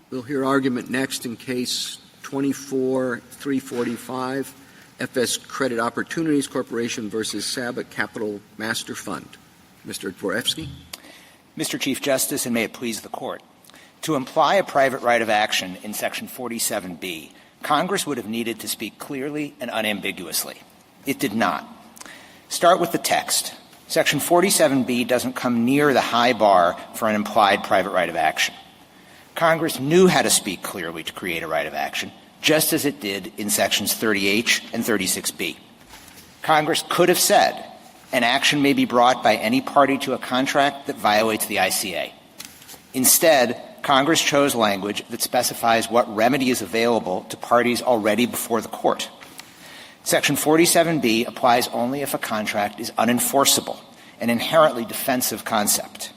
We'll hear argument next in Case 24-345, FS Credit Opportunities Corporation versus Saba Capital Master Fund. Mr. Dvoretsky. Mr. Chief Justice, and may it please the Court, to imply a private right of action in Section 47B, Congress would have needed to speak clearly and unambiguously. It did not. Start with the text. Section 47B doesn't come near the high bar for an implied private right of action. Congress knew how to speak clearly to create a right of action, just as it did in Sections 30H and 36B. Congress could have said, an action may be brought by any party to a contract that violates the ICA. Instead, Congress chose language that specifies what remedy is available to parties already before the court. Section 47B applies only if a contract is unenforceable, an inherently defensive concept.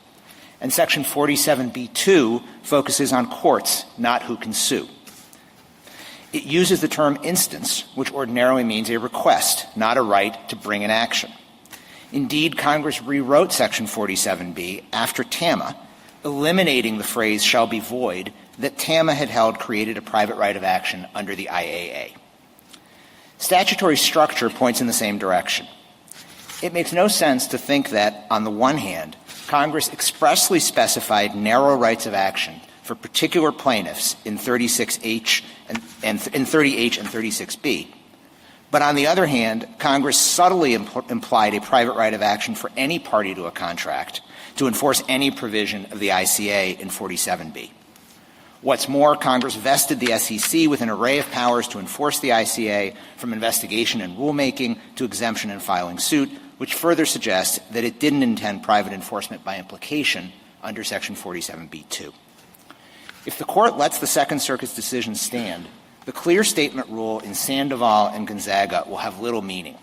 And Section 47B2 focuses on courts, not who can sue. It uses the term instance, which ordinarily means a request, not a right to bring an action. Indeed, Congress rewrote Section 47B after TAMA, eliminating the phrase shall be void that TAMA had held created a private right of action under the IAA. Statutory structure points in the same direction. It makes no sense to think that, on the one hand, Congress expressly specified narrow rights of action for particular plaintiffs in 36H and in 30H and 36B, but on the other hand, Congress subtly implied a private right of action for any party to a contract to enforce any provision of the ICA in 47B. What's more, Congress vested the SEC with an array of powers to enforce the ICA, from investigation and rulemaking to exemption and filing suit, which further suggests that it didn't intend private enforcement by implication under Section 47B2. If the Court lets the Second Circuit's decision stand, the clear statement rule in Sandoval and Gonzaga will have little meaning.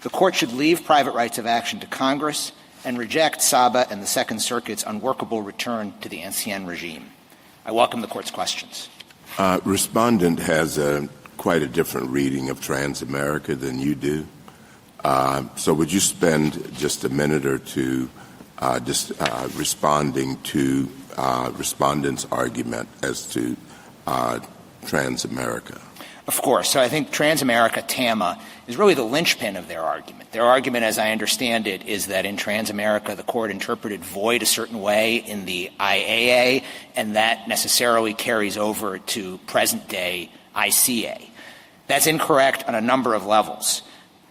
The Court should leave private rights of action to Congress and reject Saba and the Second Circuit's unworkable return to the ancien regime. I welcome the Court's questions. Respondent has quite a different reading of Transamerica than you do. So would you spend just a minute or two responding to Respondent's argument as to Transamerica? Of course. So I think Transamerica, TAMA, is really the linchpin of their argument. Their argument, as I understand it, is that in Transamerica the Court interpreted void a certain way in the IAA, and that necessarily carries over to present-day ICA. That's incorrect on a number of levels.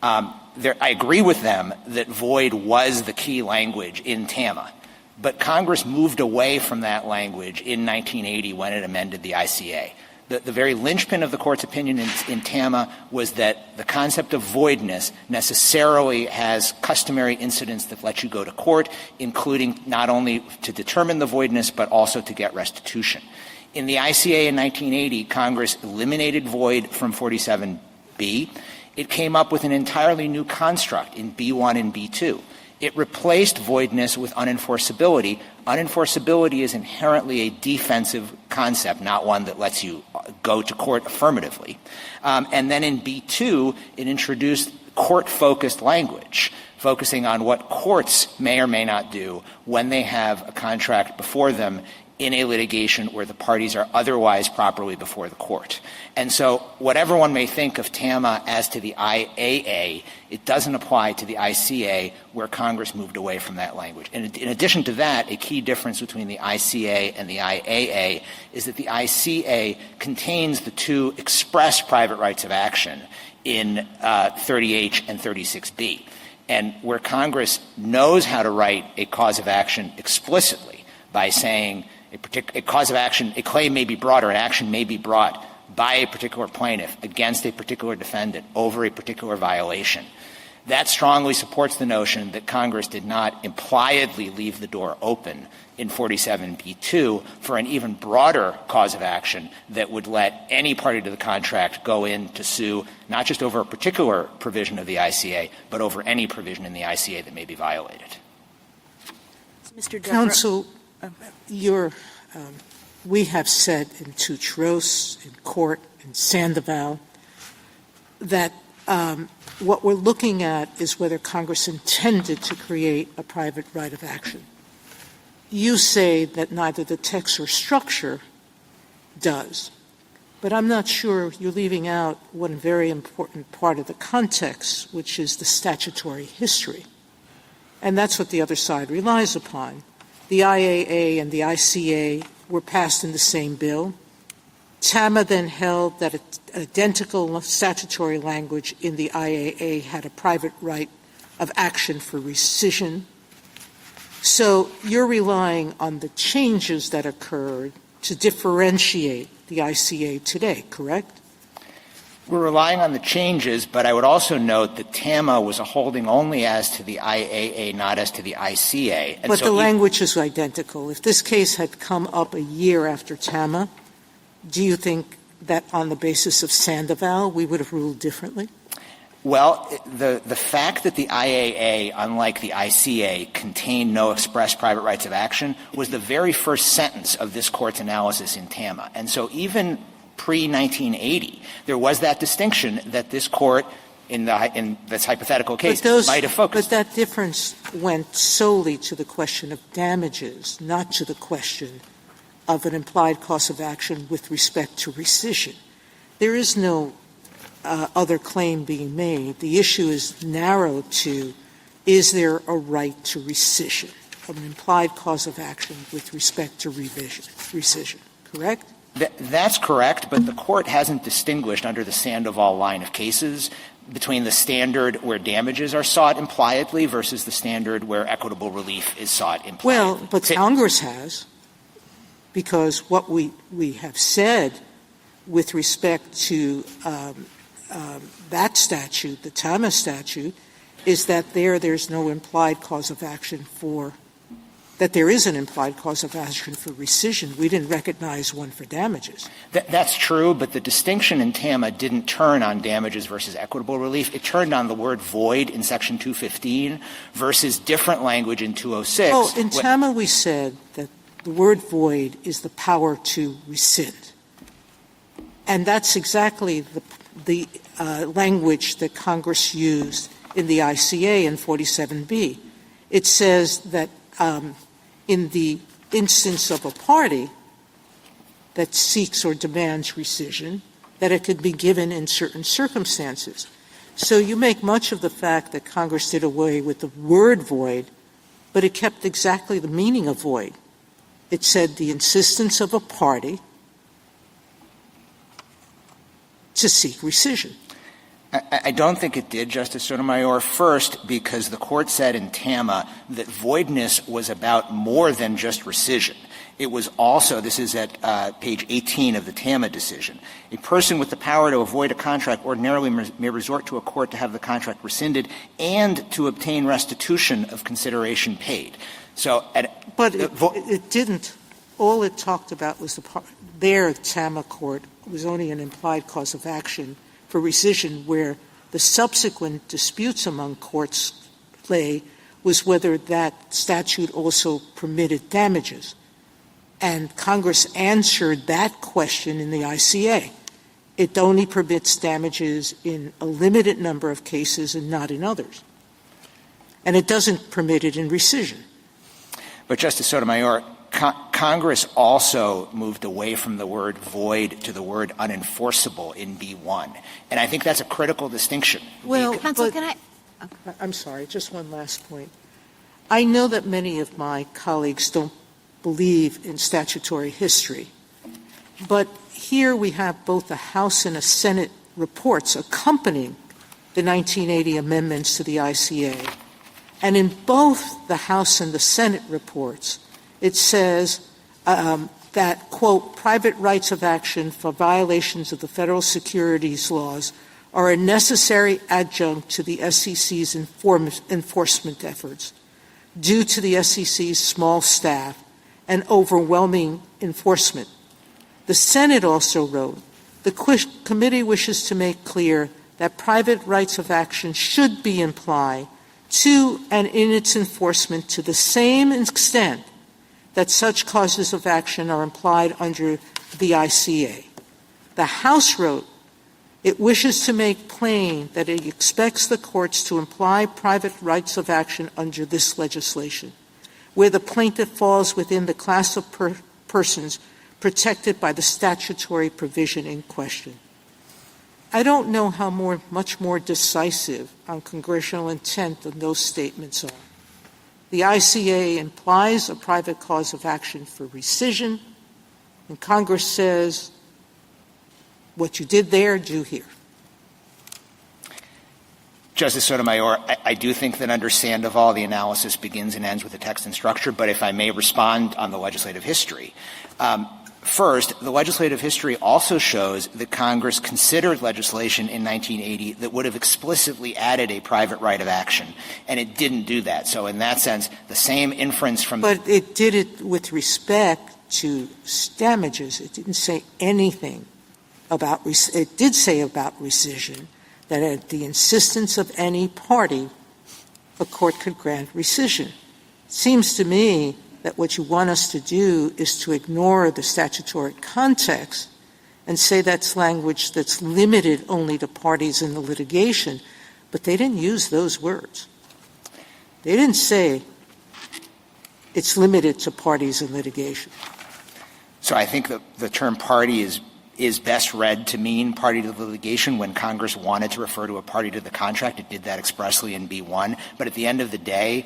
I agree with them that void was the key language in TAMA, but Congress moved away from that language in 1980 when it amended the ICA. The very linchpin of the Court's opinion in TAMA was that the concept of voidness necessarily has customary incidents that let you go to court, including not only to determine the voidness but also to get restitution. In the ICA in 1980, Congress eliminated void from 47B. It came up with an entirely new construct in B1 and B2. It replaced voidness with unenforceability. Unenforceability is inherently a defensive concept, not one that lets you go to court affirmatively. And then in B2, it introduced court-focused language, focusing on what courts may or may not do when they have a contract before them in a litigation where the parties are otherwise properly before the court. And so whatever one may think of TAMA as to the IAA, it doesn't apply to the ICA where Congress moved away from that language. And in addition to that, a key difference between the ICA and the IAA is that the ICA contains the two express private rights of action in 30H and 36B. And where Congress knows how to write a cause of action explicitly by saying a cause of action, a claim may be brought or an action may be brought by a particular plaintiff against a particular defendant over a particular violation, that strongly supports the notion that Congress did not impliedly leave the door open in 47B2 for an even broader cause of action that would let any party to the contract go in to sue not just over a particular provision of the ICA, but over any provision in the ICA that may be violated. Mr. Counsel, we have said in Tutros, in Court, in Sandoval, that what we're looking at is whether Congress intended to create a private right of action. You say that neither the text or structure does. But I'm not sure you're leaving out one very important part of the context, which is the statutory history. And that's what the other side relies upon. The IAA and the ICA were passed in the same bill. TAMA then held that identical statutory language in the IAA had a private right of action for rescission. So you're relying on the changes that occurred to differentiate the ICA today, correct? We're relying on the changes, but I would also note that TAMA was a holding only as to the IAA, not as to the ICA. And but so the language is identical. If this case had come up a year after TAMA, do you think that on the basis of Sandoval we would have ruled differently? Well, the fact that the IAA, unlike the ICA, contained no express private rights of action was the very first sentence of this Court's analysis in TAMA. And so even pre-1980, there was that distinction that this Court, in this hypothetical case, might have focused. But that difference went solely to the question of damages, not to the question of an implied cause of action with respect to rescission. There is no other claim being made. The issue is narrowed to, is there a right to rescission of an implied cause of action with respect to rescission, correct? That's correct, but the Court hasn't distinguished under the Sandoval line of cases between the standard where damages are sought impliedly versus the standard where equitable relief is sought impliedly. Well, but Congress has, because what we have said with respect to that statute, the TAMA statute, is that there's no implied cause of action that there is an implied cause of action for rescission. We didn't recognize one for damages. That's true, but the distinction in TAMA didn't turn on damages versus equitable relief. It turned on the word void in Section 215 versus different language in 206. Oh, in TAMA we said that the word void is the power to rescind. And that's exactly the language that Congress used in the ICA in 47B. It says that in the instance of a party that seeks or demands rescission, that it could be given in certain circumstances. So you make much of the fact that Congress did away with the word void, but it kept exactly the meaning of void. It said the insistence of a party to seek rescission. I don't think it did, Justice Sotomayor, first because the Court said in TAMA that voidness was about more than just rescission. It was also, this is at page 18 of the TAMA decision, a person with the power to avoid a contract ordinarily may resort to a court to have the contract rescinded and to obtain restitution of consideration paid. So, but it didn't. All it talked about was their TAMA court was only an implied cause of action for rescission, where the subsequent disputes among courts lay was whether that statute also permitted damages. And Congress answered that question in the ICA. It only permits damages in a limited number of cases and not in others. And it doesn't permit it in rescission. But, Justice Sotomayor, Congress also moved away from the word void to the word unenforceable in B1. And I think that's a critical distinction. Well, Counsel, but, can I'm sorry, just one last point. I know that many of my colleagues don't believe in statutory history, but here we have both a House and a Senate reports accompanying the 1980 amendments to the ICA. And in both the House and the Senate reports, it says that, quote, private rights of action for violations of the federal securities laws are a necessary adjunct to the SEC's enforcement efforts due to the SEC's small staff and overwhelming enforcement. The Senate also wrote, the committee wishes to make clear that private rights of action should be implied to and in its enforcement to the same extent that such causes of action are implied under the ICA. The House wrote, it wishes to make plain that it expects the courts to imply private rights of action under this legislation, where the plaintiff falls within the class of persons protected by the statutory provision in question. I don't know how much more decisive on congressional intent than those statements are. The ICA implies a private cause of action for rescission, and Congress says, what you did there, do here. Justice Sotomayor, I do think that under Sandoval, the analysis begins and ends with the text and structure, but if I may respond on the legislative history. First, the legislative history also shows that Congress considered legislation in 1980 that would have explicitly added a private right of action, and it didn't do that. So in that sense, the same inference from— But it did it with respect to damages. It didn't say anything about it did say about rescission, that at the insistence of any party, a court could grant rescission. It seems to me that what you want us to do is to ignore the statutory context and say that's language that's limited only to parties in the litigation, but they didn't use those words. They didn't say it's limited to parties in litigation. So I think that the term party is best read to mean party to the litigation. When Congress wanted to refer to a party to the contract, it did that expressly in B1. But at the end of the day,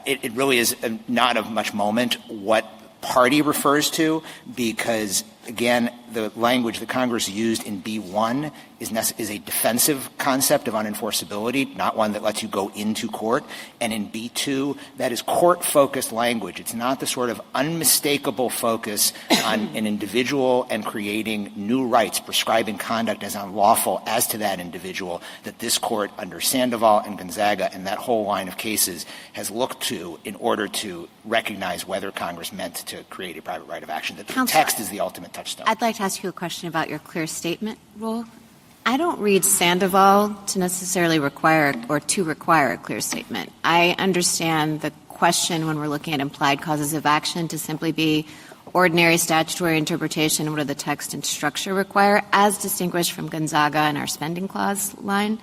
it really is not of much moment what party refers to, because, again, the language that Congress used in B1 is a defensive concept of unenforceability, not one that lets you go into court. And in B2, that is court-focused language. It's not the sort of unmistakable focus on an individual and creating new rights, prescribing conduct as unlawful as to that individual that this court under Sandoval and Gonzaga and that whole line of cases has looked to in order to recognize whether Congress meant to create a private right of action. That the text is the ultimate touchstone. I'd like to ask you a question about your clear statement rule. I don't read Sandoval to necessarily require a clear statement. I understand the question when we're looking at implied causes of action to simply be ordinary statutory interpretation, what do the text and structure require, as distinguished from Gonzaga and our spending clause line.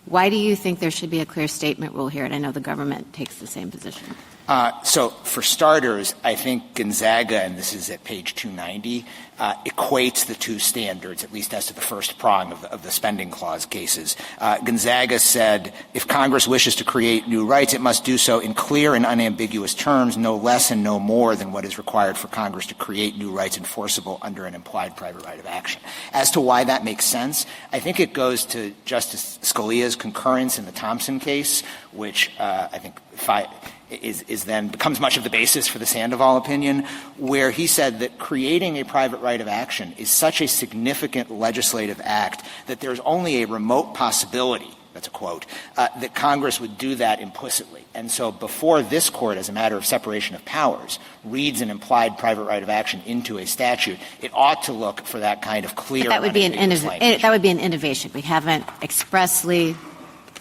Why do you think there should be a clear statement rule here? And I know the government takes the same position. So for starters, I think Gonzaga, and this is at page 290, equates the two standards, at least as to the first prong of the spending clause cases. Gonzaga said if Congress wishes to create new rights, it must do so in clear and unambiguous terms, no less and no more than what is required for Congress to create new rights enforceable under an implied private right of action. As to why that makes sense, I think it goes to Justice Scalia's concurrence in the Thompson case, which I think is then becomes much of the basis for the Sandoval opinion, where he said that creating a private right of action is such a significant legislative act that there's only a remote possibility, that's a quote, that Congress would do that implicitly. And so before this court, as a matter of separation of powers, reads an implied private right of action into a statute, it ought to look for that kind of clear But that would be language. that would be an innovation. We haven't expressly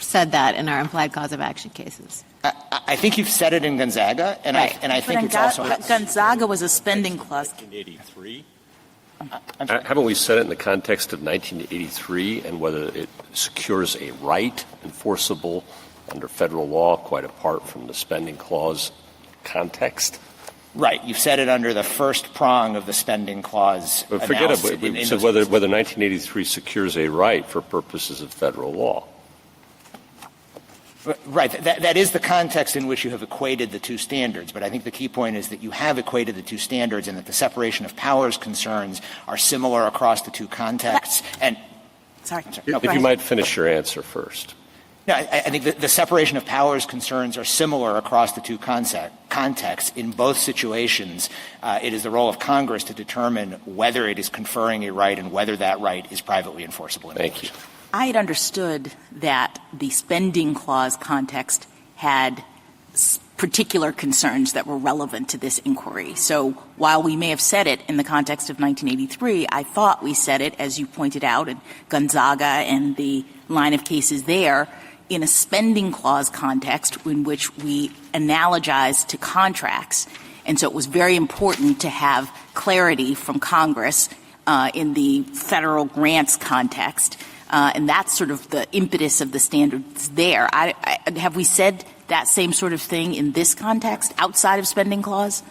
said that in our implied cause of action cases. I think you've said it in Gonzaga, and right. I think it's also Gonzaga was a spending clause. 1983. Haven't we said it in the context of 1983 and whether it secures a right enforceable under federal law, quite apart from the spending clause context? Right. You've said it under the first prong of the spending clause. But forget it. We said whether 1983 secures a right for purposes of federal law. Right. That is the context in which you have equated the two standards. But I think the key point is that you have equated the two standards and that the separation of powers concerns are similar across the two contexts. And Sorry. No, if you might finish your answer first. No, I think the separation of powers concerns are similar across the two contexts. In both situations, it is the role of Congress to determine whether it is conferring a right and whether that right is privately enforceable. Thank you. I had understood that the spending clause context had particular concerns that were relevant to this inquiry. So while we may have said it in the context of 1983, I thought we said it, as you pointed out, in Gonzaga and the line of cases there, in a spending clause context in which we analogize to contracts. And so it was very important to have clarity from Congress in the federal grants context. And that's sort of the impetus of the standards there. Have we said that same sort of thing in this context outside of spending clause?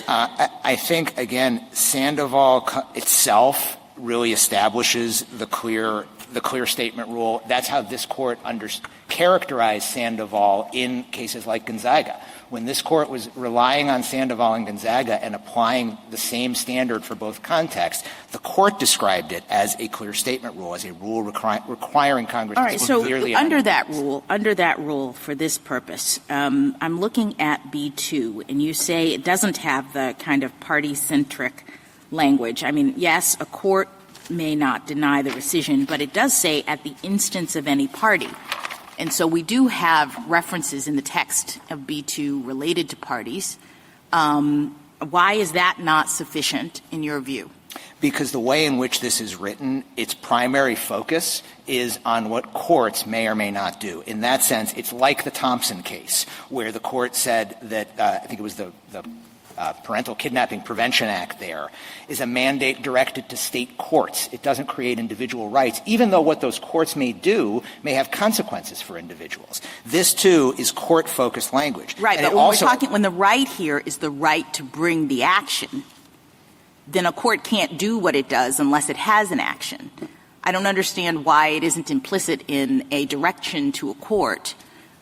I think, again, Sandoval itself really establishes the clear statement rule. That's how this court characterized Sandoval in cases like Gonzaga. When this court was relying on Sandoval and Gonzaga and applying the same standard for both contexts, the court described it as a clear statement rule, as a rule requiring Congress to clearly under that rule for this purpose, I'm looking at B2, and you say it doesn't have the kind of party-centric language. I mean, yes, a court may not deny the rescission, but it does say at the instance of any party. And so we do have references in the text of B2 related to parties. Why is that not sufficient in your view? Because the way in which this is written, its primary focus is on what courts may or may not do. In that sense, it's like the Thompson case, where the court said that, I think it was the Parental Kidnapping Prevention Act there, is a mandate directed to state courts. It doesn't create individual rights, even though what those courts may do may have consequences for individuals. This, too, is court-focused language. Right, and but when the right here is the right to bring the action, then a court can't do what it does unless it has an action. I don't understand why it isn't implicit in a direction to a court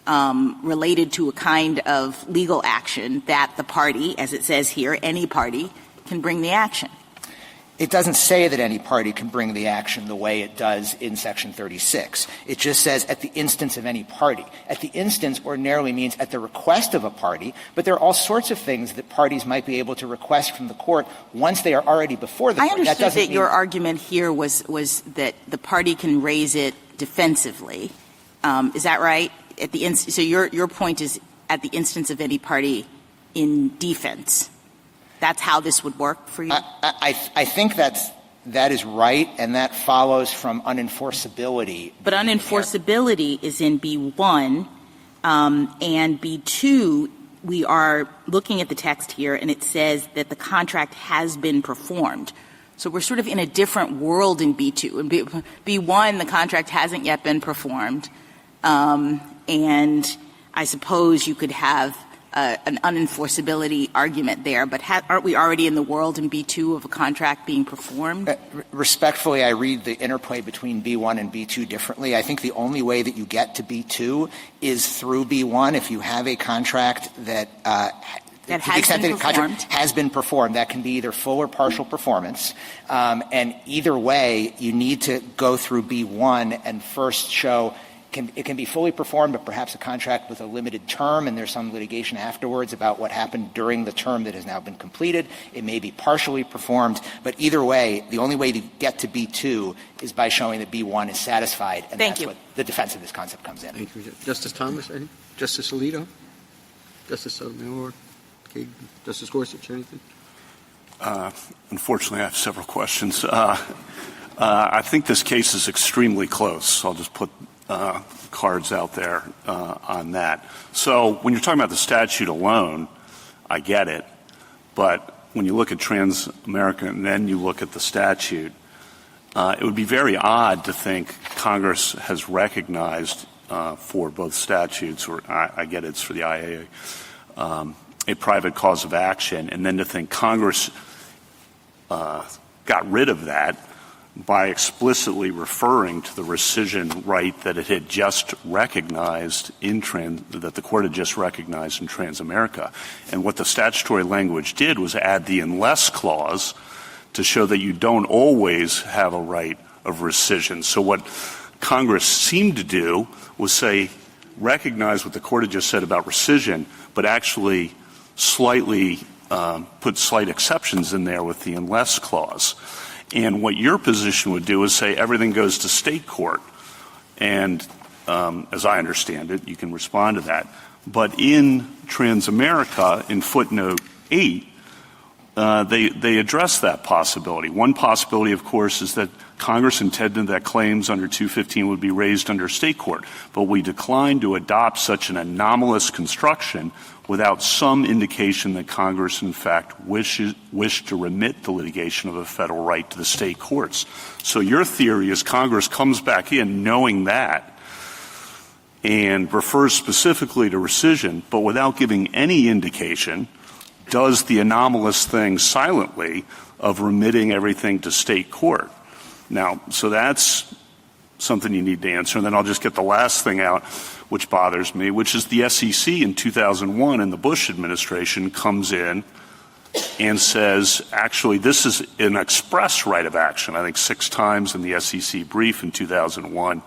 related to a kind of legal action that the party, as it says here, any party, can bring the action. It doesn't say that any party can bring the action the way it does in Section 36. It just says at the instance of any party. At the instance ordinarily means at the request of a party, but there are all sorts of things that parties might be able to request from the court once they are already before the court. I understood that your argument here was that the party can raise it defensively. Is that right? So your point is at the instance of any party in defense. That's how this would work for you? I think that is right, and that follows from unenforceability. But unenforceability is in B1, and B2, we are looking at the text here, and it says that the contract has been performed. So we're sort of in a different world in B2. In B1, the contract hasn't yet been performed, and I suppose you could have an unenforceability argument there, but aren't we already in the world in B2 of a contract being performed? Respectfully, I read the interplay between B1 and B2 differently. I think the only way that you get to B2 is through B1. If you have a contract that has been performed, that can be either full or partial performance. And either way, you need to go through B1 and first show it can be fully performed, but perhaps a contract with a limited term, and there's some litigation afterwards about what happened during the term that has now been completed. It may be partially performed, but either way, the only way to get to B2 is by showing that B1 is satisfied, and that's what the defense of this concept comes in. Thank you. Justice Thomas, anything? Justice Alito? Justice Sotomayor? Okay. Justice Gorsuch, anything? Unfortunately, I have several questions. I think this case is extremely close. I'll just put cards out there on that. So when you're talking about the statute alone, I get it. But when you look at Transamerica and then you look at the statute, it would be very odd to think Congress has recognized for both statutes, or I get it's for the IAA, a private cause of action, and then to think Congress got rid of that by explicitly referring to the rescission right that it had just recognized that the court had just recognized in Transamerica. And what the statutory language did was add the unless clause to show that you don't always have a right of rescission. So what Congress seemed to do was say, recognize what the court had just said about rescission, but actually slightly put slight exceptions in there with the unless clause. And what your position would do is say everything goes to state court. And as I understand it, you can respond to that. But in Transamerica, in footnote 8, they address that possibility. One possibility, of course, is that Congress intended that claims under 215 would be raised under state court. But we declined to adopt such an anomalous construction without some indication that Congress, in fact, wished to remit the litigation of a federal right to the state courts. So your theory is Congress comes back in knowing that and refers specifically to rescission, but without giving any indication does the anomalous thing silently of remitting everything to state court. Now, so that's something you need to answer. And then I'll just get the last thing out, which bothers me, which is the SEC in 2001 in the Bush administration comes in and says, actually, this is an express right of action. I think 6 times in the SEC brief in 2001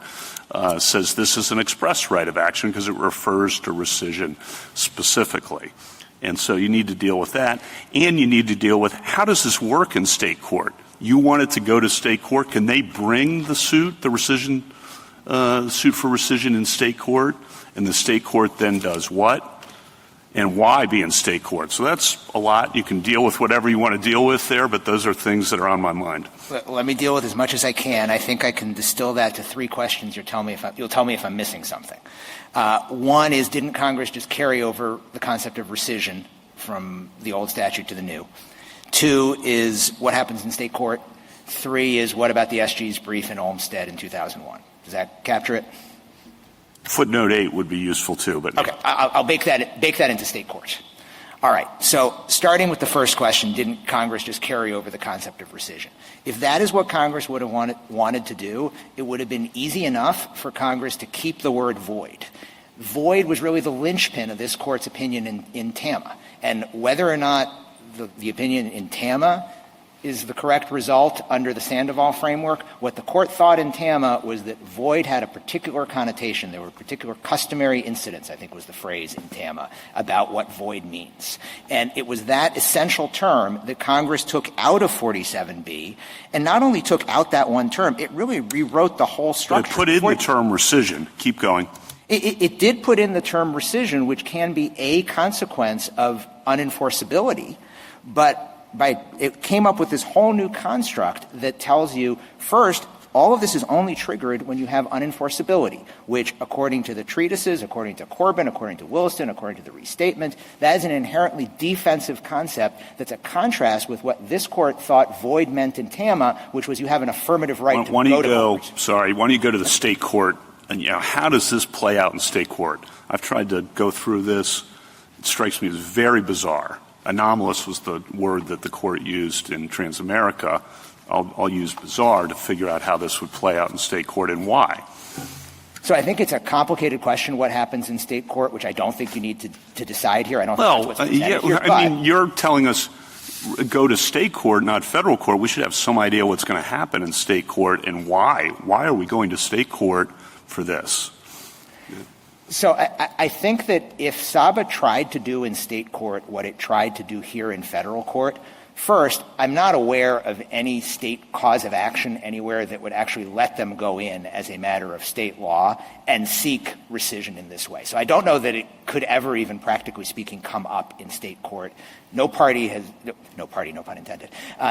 says this is an express right of action because it refers to rescission specifically. And so you need to deal with that. And you need to deal with how does this work in state court? You want it to go to state court. Can they bring the suit, the rescission, suit for rescission in state court? And the state court then does what? And why be in state court? So that's a lot. You can deal with whatever you want to deal with there, but those are things that are on my mind. Let me deal with as much as I can. I think I can distill that to 3 questions. You'll tell me if I'm missing something. One is, didn't Congress just carry over the concept of rescission from the old statute to the new? 2 is, what happens in state court? 3 is, what about the SG's brief in Olmstead in 2001? Does that capture it? Footnote 8 would be useful too, but okay, I'll bake that into state court. All right. So starting with the first question, didn't Congress just carry over the concept of rescission? If that is what Congress would have wanted to do, it would have been easy enough for Congress to keep the word void. Void was really the linchpin of this court's opinion in TAMA. And whether or not the opinion in TAMA is the correct result under the Sandoval framework, what the court thought in TAMA was that void had a particular connotation. There were particular customary incidents, I think was the phrase in TAMA, about what void means. And it was that essential term that Congress took out of 47B, and not only took out that one term, it really rewrote the whole structure. It put in the term rescission. Keep going. It did put in the term rescission, which can be a consequence of unenforceability, but it came up with this whole new construct that tells you, first, all of this is only triggered when you have unenforceability, which, according to the treatises, according to Corbin, according to Williston, according to the restatement, that is an inherently defensive concept that's a contrast with what this court thought void meant in TAMA, which was you have an affirmative right to go to court. Why don't you go to the state court, and how does this play out in state court? I've tried to go through this. It strikes me as very bizarre. Anomalous was the word that the court used in Transamerica. I'll use bizarre to figure out how this would play out in state court and why. So I think it's a complicated question what happens in state court, which I don't think you need to decide here. I don't think that's what's presented here. I mean, you're telling us go to state court, not federal court. We should have some idea what's going to happen in state court and why. Why are we going to state court for this? So I think that if Saba tried to do in state court what it tried to do here in federal court, first, I'm not aware of any state cause of action anywhere that would actually let them go in as a matter of state law and seek rescission in this way. So I don't know that it could ever even, practically speaking, come up in state court. No party, no pun intended,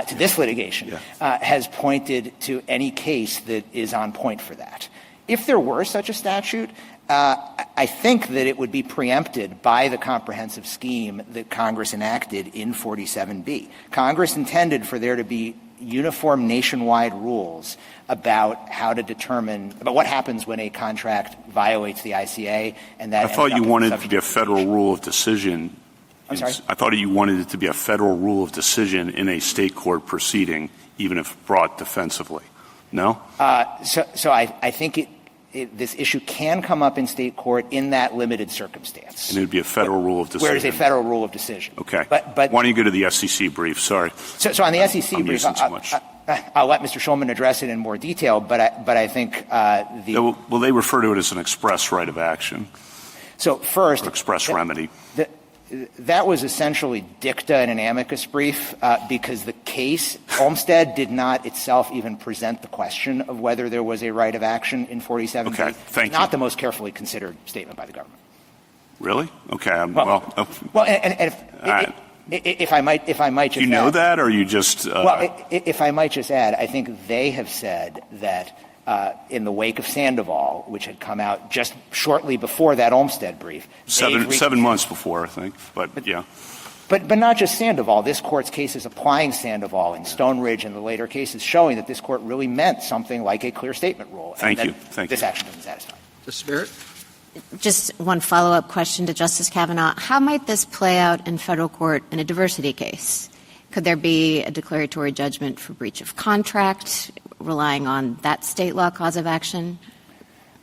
to this litigation has pointed to any case that is on point for that. If there were such a statute, I think that it would be preempted by the comprehensive scheme that Congress enacted in 47B. Congress intended for there to be uniform nationwide rules about how to determine about what happens when a contract violates the ICA, and that. I thought you wanted it to be a federal rule of decision. I'm sorry? I thought you wanted it to be a federal rule of decision in a state court proceeding, even if brought defensively. No? So I think this issue can come up in state court in that limited circumstance. And it would be a federal rule of decision. Where it's a federal rule of decision. Okay. But why don't you go to the SEC brief? Sorry. So on the SEC brief, I'll let Mr. Schulman address it in more detail, but I think well, they refer to it as an express right of action. So first, or express remedy. That was essentially dicta in an amicus brief because the case, Olmstead, did not itself even present the question of whether there was a right of action in 47B. Okay, thank you. Not the most carefully considered statement by the government. Really? Okay. If I might just do you know that, or you just if I might just add, I think they have said that in the wake of Sandoval, which had come out just shortly before that Olmstead brief. 7 months before, I think, but yeah. But not just Sandoval. This Court's cases applying Sandoval and Stone Ridge and the later cases showing that this Court really meant something like a clear statement rule. Thank you. This action doesn't satisfy. Justice Barrett? Just one follow-up question to Justice Kavanaugh. How might this play out in federal court in a diversity case? Could there be a declaratory judgment for breach of contract relying on that state law cause of action?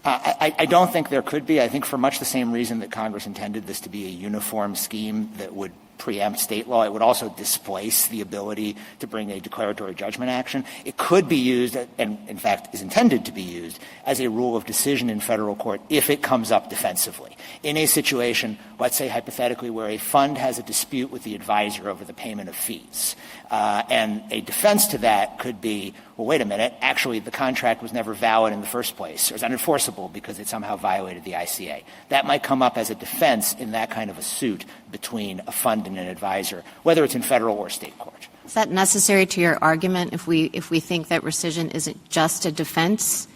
I don't think there could be. I think for much the same reason that Congress intended this to be a uniform scheme that would preempt state law, it would also displace the ability to bring a declaratory judgment action. It could be used, and in fact is intended to be used, as a rule of decision in federal court if it comes up defensively. In a situation, let's say hypothetically, where a fund has a dispute with the advisor over the payment of fees, and a defense to that could be, well, wait a minute, actually the contract was never valid in the first place, or is unenforceable because it somehow violated the ICA. That might come up as a defense in that kind of a suit between a fund and an advisor, whether it's in federal or state court. Is that necessary to your argument? If we think that rescission isn't just a defense,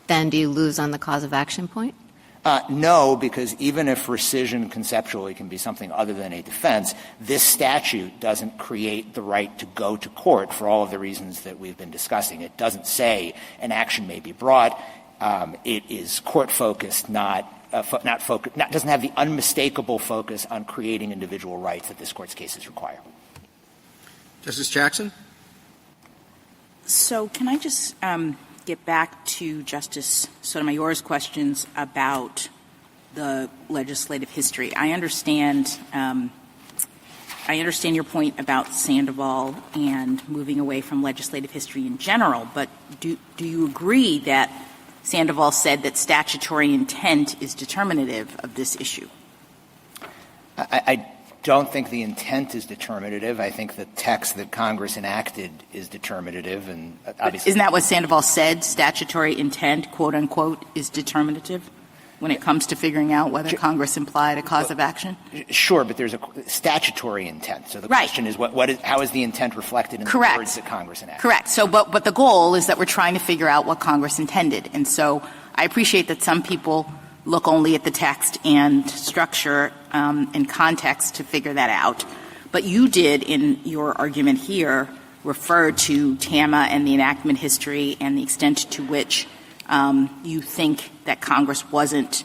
then do you lose on the cause of action point? No, because even if rescission conceptually can be something other than a defense, this statute doesn't create the right to go to court for all of the reasons that we've been discussing. It doesn't say an action may be brought. It is court-focused, doesn't have the unmistakable focus on creating individual rights that this Court's cases require. Justice Jackson? So can I just get back to Justice Sotomayor's questions about the legislative history? I understand your point about Sandoval and moving away from legislative history in general, but do you agree that Sandoval said that statutory intent is determinative of this issue? I don't think the intent is determinative. I think the text that Congress enacted is determinative, and obviously. Isn't that what Sandoval said? Statutory intent, quote unquote, is determinative when it comes to figuring out whether Congress implied a cause of action? Sure, but there's a statutory intent. So the question is, how is the intent reflected in the words that Congress enacted? Correct. So, but the goal is that we're trying to figure out what Congress intended, and so I appreciate that some people look only at the text and structure and context to figure that out. But you did, in your argument here, refer to TAMA and the enactment history and the extent to which you think that Congress wasn't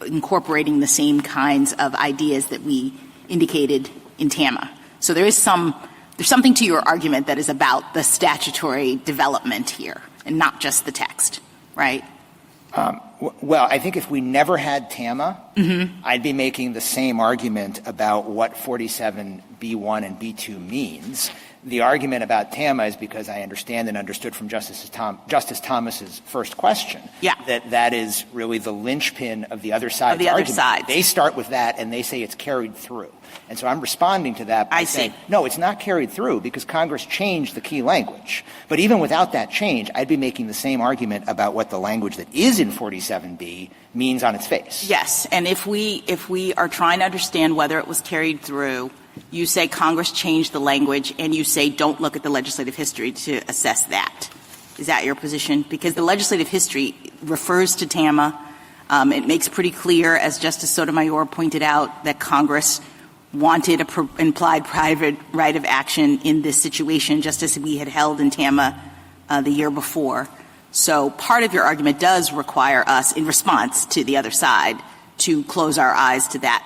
incorporating the same kinds of ideas that we indicated in TAMA. So there's something to your argument that is about the statutory development here and not just the text, right? Well, I think if we never had TAMA, I'd be making the same argument about what 47B1 and B2 means. The argument about TAMA is because I understand and understood from Justice Thomas's first question that is really the linchpin of the other side's argument. They start with that and they say it's carried through. And so I'm responding to that by saying, no, it's not carried through because Congress changed the key language. But even without that change, I'd be making the same argument about what the language that is in 47B means on its face. Yes. And if we are trying to understand whether it was carried through, you say Congress changed the language and you say don't look at the legislative history to assess that. Is that your position? Because the legislative history refers to TAMA. It makes pretty clear, as Justice Sotomayor pointed out, that Congress wanted an implied private right of action in this situation, just as we had held in TAMA the year before. So part of your argument does require us, in response to the other side, to close our eyes to that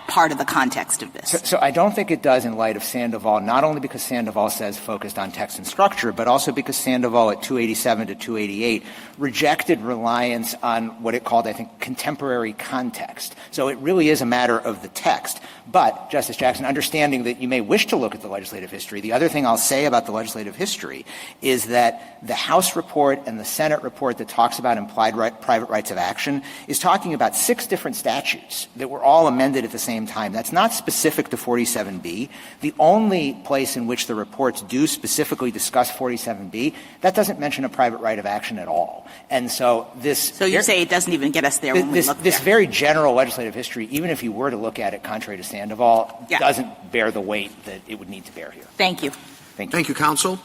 part of the context of this. So I don't think it does in light of Sandoval, not only because Sandoval says focused on text and structure, but also because Sandoval at 287 to 288 rejected reliance on what it called, I think, contemporary context. So it really is a matter of the text. But, Justice Jackson, understanding that you may wish to look at the legislative history, the other thing I'll say about the legislative history is that the House report and the Senate report that talks about implied private rights of action is talking about 6 different statutes that were all amended at the same time. That's not specific to 47B. The only place in which the reports do specifically discuss 47B, that doesn't mention a private right of action at all. And so this... So you say it doesn't even get us there when we look there. This very general legislative history, even if you were to look at it contrary to Sandoval, doesn't bear the weight that it would need to bear here. Thank you. Thank you, counsel.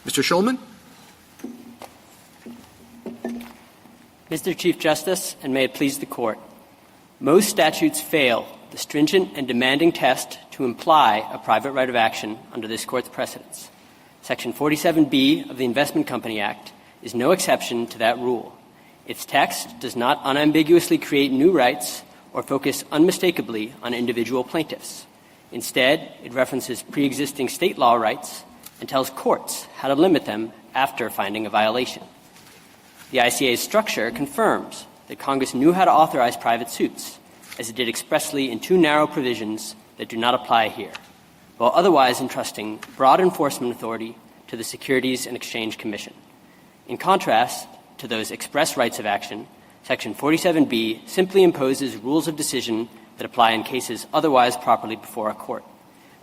Mr. Shulman? Mr. Chief Justice, and may it please the Court, most statutes fail the stringent and demanding test to imply a private right of action under this Court's precedents. Section 47B of the Investment Company Act is no exception to that rule. Its text does not unambiguously create new rights or focus unmistakably on individual plaintiffs. Instead, it references pre-existing state law rights and tells courts how to limit them after finding a violation. The ICA's structure confirms that Congress knew how to authorize private suits, as it did expressly in two narrow provisions that do not apply here, while otherwise entrusting broad enforcement authority to the Securities and Exchange Commission. In contrast to those express rights of action, Section 47B simply imposes rules of decision that apply in cases otherwise properly before a court.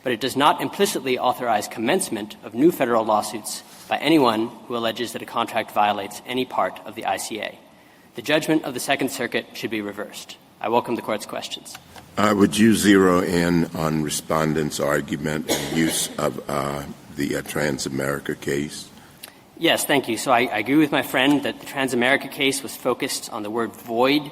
But it does not implicitly authorize commencement of new federal lawsuits by anyone who alleges that a contract violates any part of the ICA. The judgment of the Second Circuit should be reversed. I welcome the Court's questions. Would you zero in on respondents' argument and use of the Transamerica case? Yes, thank you. So I agree with my friend that the Transamerica case was focused on the word void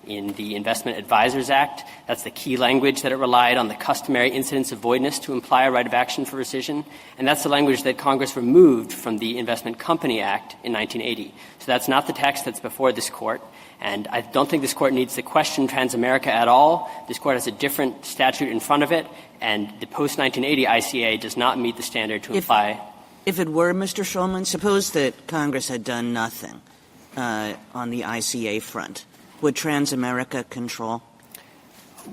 in the Investment Advisors Act. That's the key language that it relied on, the customary incidence of voidness to imply a right of action for rescission. And that's the language that Congress removed from the Investment Company Act in 1980. So that's not the text that's before this Court. And I don't think this Court needs to question Transamerica at all. This Court has a different statute in front of it, and the post-1980 ICA does not meet the standard to apply. If it were, Mr. Shulman, suppose that Congress had done nothing on the ICA front. Would Transamerica control?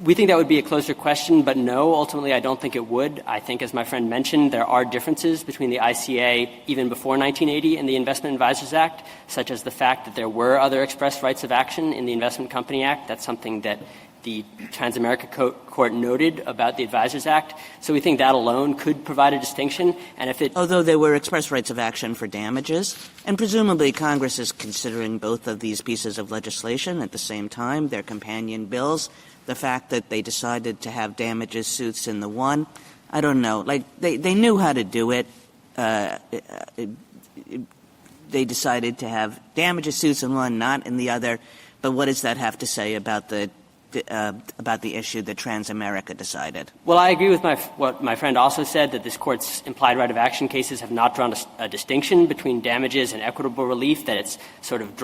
We think that would be a closer question, but no, ultimately I don't think it would. I think, as my friend mentioned, there are differences between the ICA even before 1980 and the Investment Advisors Act, such as the fact that there were other express rights of action in the Investment Company Act. That's something that the Transamerica Court noted about the Advisors Act. So we think that alone could provide a distinction. And if it — Although there were express rights of action for damages, and presumably Congress is considering both of these pieces of legislation at the same time, their companion bills, the fact that they decided to have damages suits in the one, I don't know. Like, they knew how to do it. They decided to have damages suits in one, not in the other. But what does that have to say about the issue that Transamerica decided? Well, I agree with what my friend also said, that this Court's implied right of action cases have not drawn a distinction between damages and equitable relief, that it's sort of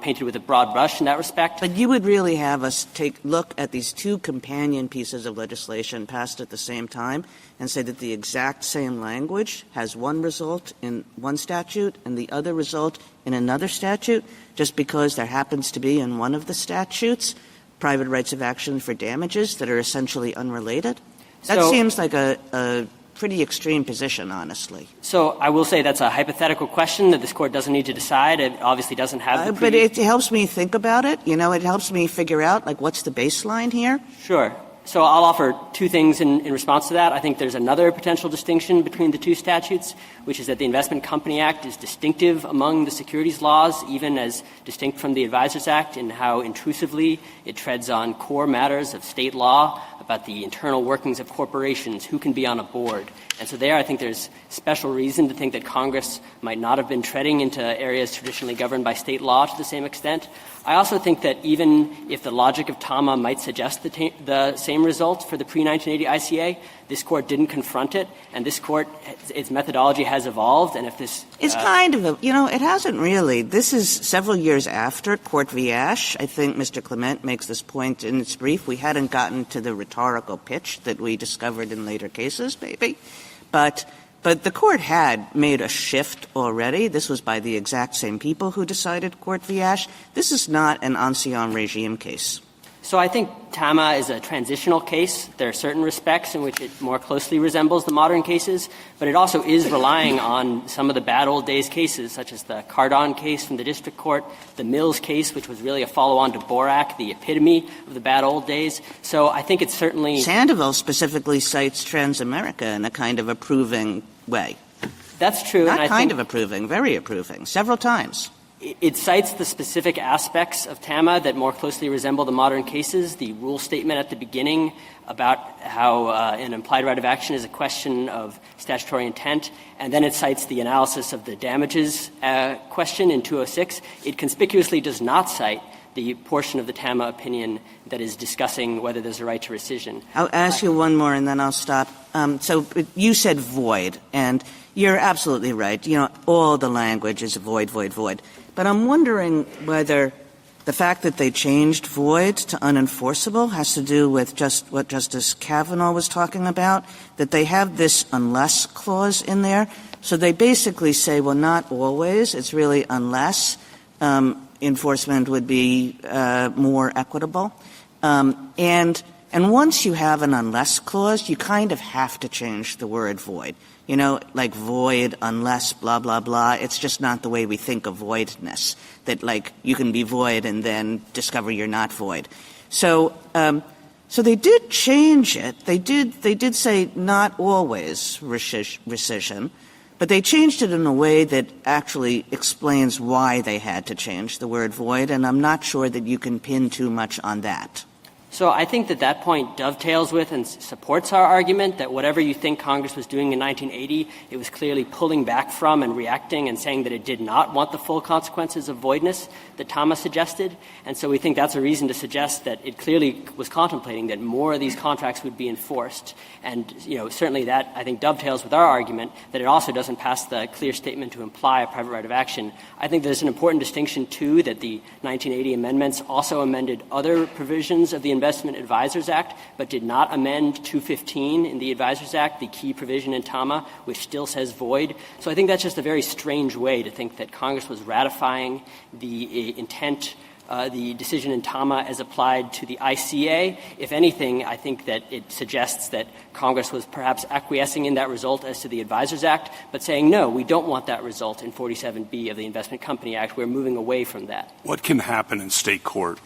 painted with a broad brush in that respect. But you would really have us look at these two companion pieces of legislation passed at the same time and say that the exact same language has one result in one statute and the other result in another statute, just because there happens to be in one of the statutes private rights of action for damages that are essentially unrelated? That seems like a pretty extreme position, honestly. So I will say that's a hypothetical question that this Court doesn't need to decide. It obviously doesn't have But it helps me think about it. You know, it helps me figure out, like, what's the baseline here? Sure. So I'll offer two things in response to that. I think there's another potential distinction between the two statutes, which is that the Investment Company Act is distinctive among the securities laws, even as distinct from the Advisors Act, in how intrusively it treads on core matters of state law about the internal workings of corporations, who can be on a board. And so there I think there's special reason to think that Congress might not have been treading into areas traditionally governed by state law to the same extent. I also think that even if the logic of TAMA might suggest the same result for the pre-1980 ICA, this Court didn't confront it, and this Court, its methodology has evolved, and if this It's kind of it hasn't really. This is several years after Court v. Ash. I think Mr. Clement makes this point in its brief. We hadn't gotten to the rhetorical pitch that we discovered in later cases, maybe. But the Court had made a shift already. This was by the exact same people who decided Court v. Ash. This is not an ancien regime case. So I think TAMA is a transitional case. There are certain respects in which it more closely resembles the modern cases, but it also is relying on some of the bad old days cases, such as the Cardon case from the district court, the Mills case, which was really a follow-on to Borak, the epitome of the bad old days. So I think it's certainly — Sandoval specifically cites Transamerica in a kind of approving way. That's true. Not and I kind think of approving, very approving, several times. It cites the specific aspects of TAMA that more closely resemble the modern cases, the rule statement at the beginning about how an implied right of action is a question of statutory intent, and then it cites the analysis of the damages question in 206. It conspicuously does not cite the portion of the TAMA opinion that is discussing whether there's a right to rescission. I'll ask you one more and then I'll stop. So you said void, and you're absolutely right. You know, all the language is void, void, void. But I'm wondering whether the fact that they changed void to unenforceable has to do with just what Justice Kavanaugh was talking about, that they have this unless clause in there. So they basically say, well, not always. It's really unless enforcement would be more equitable. And once you have an unless clause, you kind of have to change the word void. You know, like void, unless, blah, blah, blah. It's just not the way we think of voidness, that like you can be void and then discover you're not void. So they did change it. They did say not always rescission, but they changed it in a way that actually explains why they had to change the word void, and I'm not sure that you can pin too much on that. So I think that point dovetails with and supports our argument that whatever you think Congress was doing in 1980, it was clearly pulling back from and reacting and saying that it did not want the full consequences of voidness that Thomas suggested. And so we think that's a reason to suggest that it clearly was contemplating that more of these contracts would be enforced. And, you know, certainly that, I think, dovetails with our argument that it also doesn't pass the clear statement to imply a private right of action. I think there's an important distinction, too, that the 1980 amendments also amended other provisions of the Investment Advisors Act, but did not amend 215 in the Advisors Act, the key provision in TAMA, which still says void. So I think that's just a very strange way to think that Congress was ratifying the intent, the decision in TAMA as applied to the ICA. If anything, I think that it suggests that Congress was perhaps acquiescing in that result as to the Advisors Act, but saying, no, we don't want that result in 47B of the Investment Company Act. We're moving away from that. What can happen in state court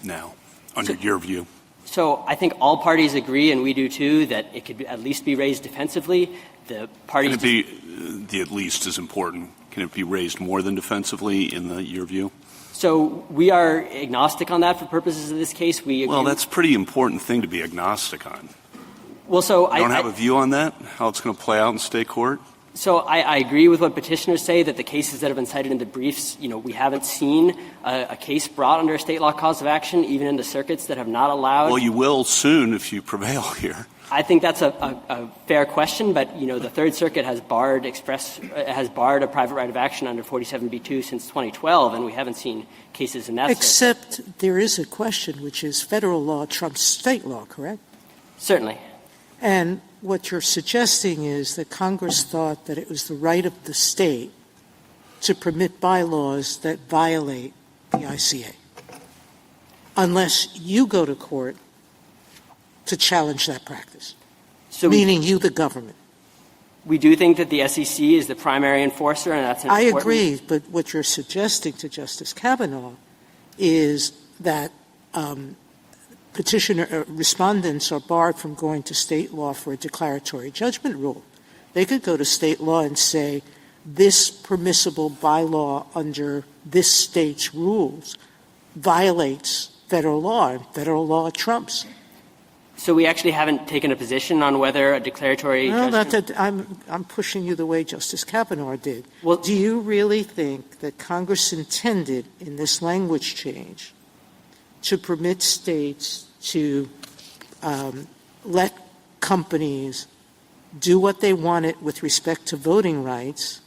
now, under your view? So I think all parties agree, and we do too, that it could at least be raised defensively. The parties the at least is important. Can it be raised more than defensively in your view? So we are agnostic on that for purposes of this case. We agree. Well, that's a pretty important thing to be agnostic on. Well, so you don't have a view on that, how it's going to play out in state court? So I agree with what petitioners say, that the cases that have been cited in the briefs, you know, we haven't seen a case brought under a state law cause of action, even in the circuits that have not allowed. Well, you will soon if you prevail here. I think that's a fair question, but, you know, the Third Circuit has barred a private right of action under 47B2 since 2012, and we haven't seen cases in that Except there is a question, which is federal law trumps state law, correct? Certainly. And what you're suggesting is that Congress thought that it was the right of the state to permit bylaws that violate the ICA, unless you go to court to challenge that practice, So meaning you, the government. We do think that the SEC is the primary enforcer, and that's important. I agree, but what you're suggesting to Justice Kavanaugh is that respondents are barred from going to state law for a declaratory judgment rule. They could go to state law and say, this permissible bylaw under this state's rules violates federal law, and federal law trumps. So we actually haven't taken a position on whether a declaratory judgment... I'm pushing you the way Justice Kavanaugh did. Well, do you really think that Congress intended in this language change to permit states to let companies do what they wanted with respect to voting rights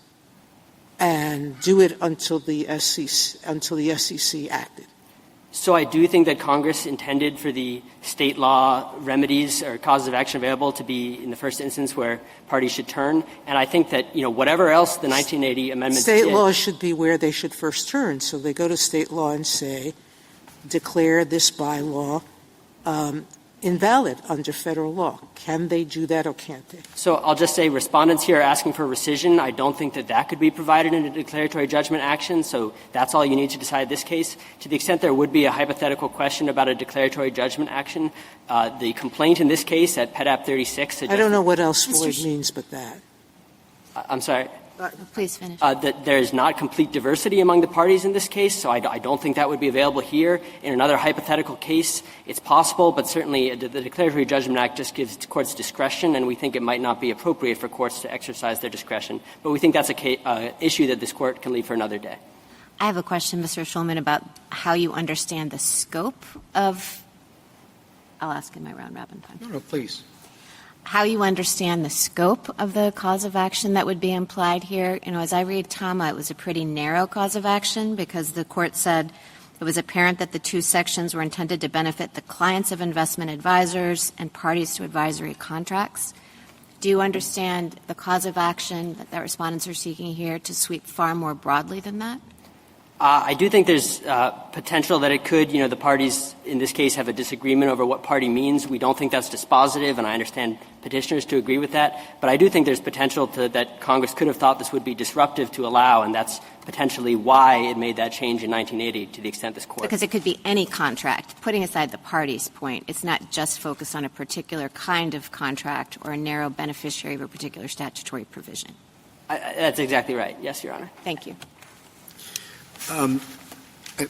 and do it until the SEC acted? So I do think that Congress intended for the state law remedies or causes of action available to be in the first instance where parties should turn. And I think that, you know, whatever else the 1980 amendments State did, law should be where they should first turn. So they go to state law and say, declare this bylaw invalid under federal law. Can they do that or can't they? So I'll just say respondents here are asking for rescission. I don't think that that could be provided in a declaratory judgment action, so that's all you need to decide this case. To the extent there would be a hypothetical question about a declaratory judgment action, the complaint in this case at PEDAP 36 suggests... I don't know what else void means but that. I'm sorry? Please finish. That there is not complete diversity among the parties in this case, so I don't think that would be available here. In another hypothetical case, it's possible, but certainly the Declaratory Judgment Act just gives courts discretion, and we think it might not be appropriate for courts to exercise their discretion. But we think that's an issue that this court can leave for another day. I have a question, Mr. Schulman, about how you understand the scope of – I'll ask in my round-robin time. No, please. How you understand the scope of the cause of action that would be implied here. You know, as I read Tama, it was a pretty narrow cause of action because the court said it was apparent that the two sections were intended to benefit the clients of investment advisors and parties to advisory contracts. Do you understand the cause of action that respondents are seeking here to sweep far more broadly than that? I do think there's potential that it could. You know, the parties in this case have a disagreement over what party means. We don't think that's dispositive, and I understand petitioners to agree with that. But I do think there's potential that Congress could have thought this would be disruptive to allow, and that's potentially why it made that change in 1980 to the extent this court. Because it could be any contract. Putting aside the party's point, it's not just focused on a particular kind of contract or a narrow beneficiary of a particular statutory provision. That's exactly right. Yes, Your Honor. Thank you. I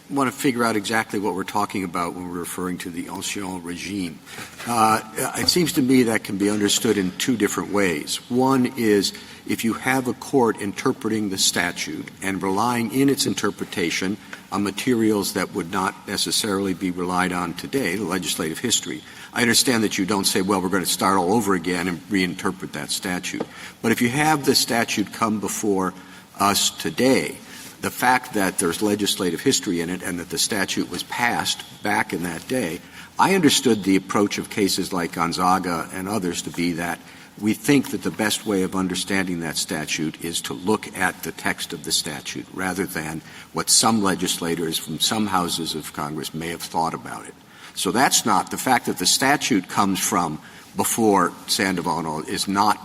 want to figure out exactly what we're talking about when we're referring to the ancien regime. It seems to me that can be understood in two different ways. One is if you have a court interpreting the statute and relying in its interpretation on materials that would not necessarily be relied on today, the legislative history. I understand that you don't say, well, we're going to start all over again and reinterpret that statute. But if you have the statute come before us today, the fact that there's legislative history in it and that the statute was passed back in that day, I understood the approach of cases like Gonzaga and others to be that we think that the best way of understanding that statute is to look at the text of the statute rather than what some legislators from some houses of Congress may have thought about it. So that's not – the fact that the statute comes from before Sandoval is not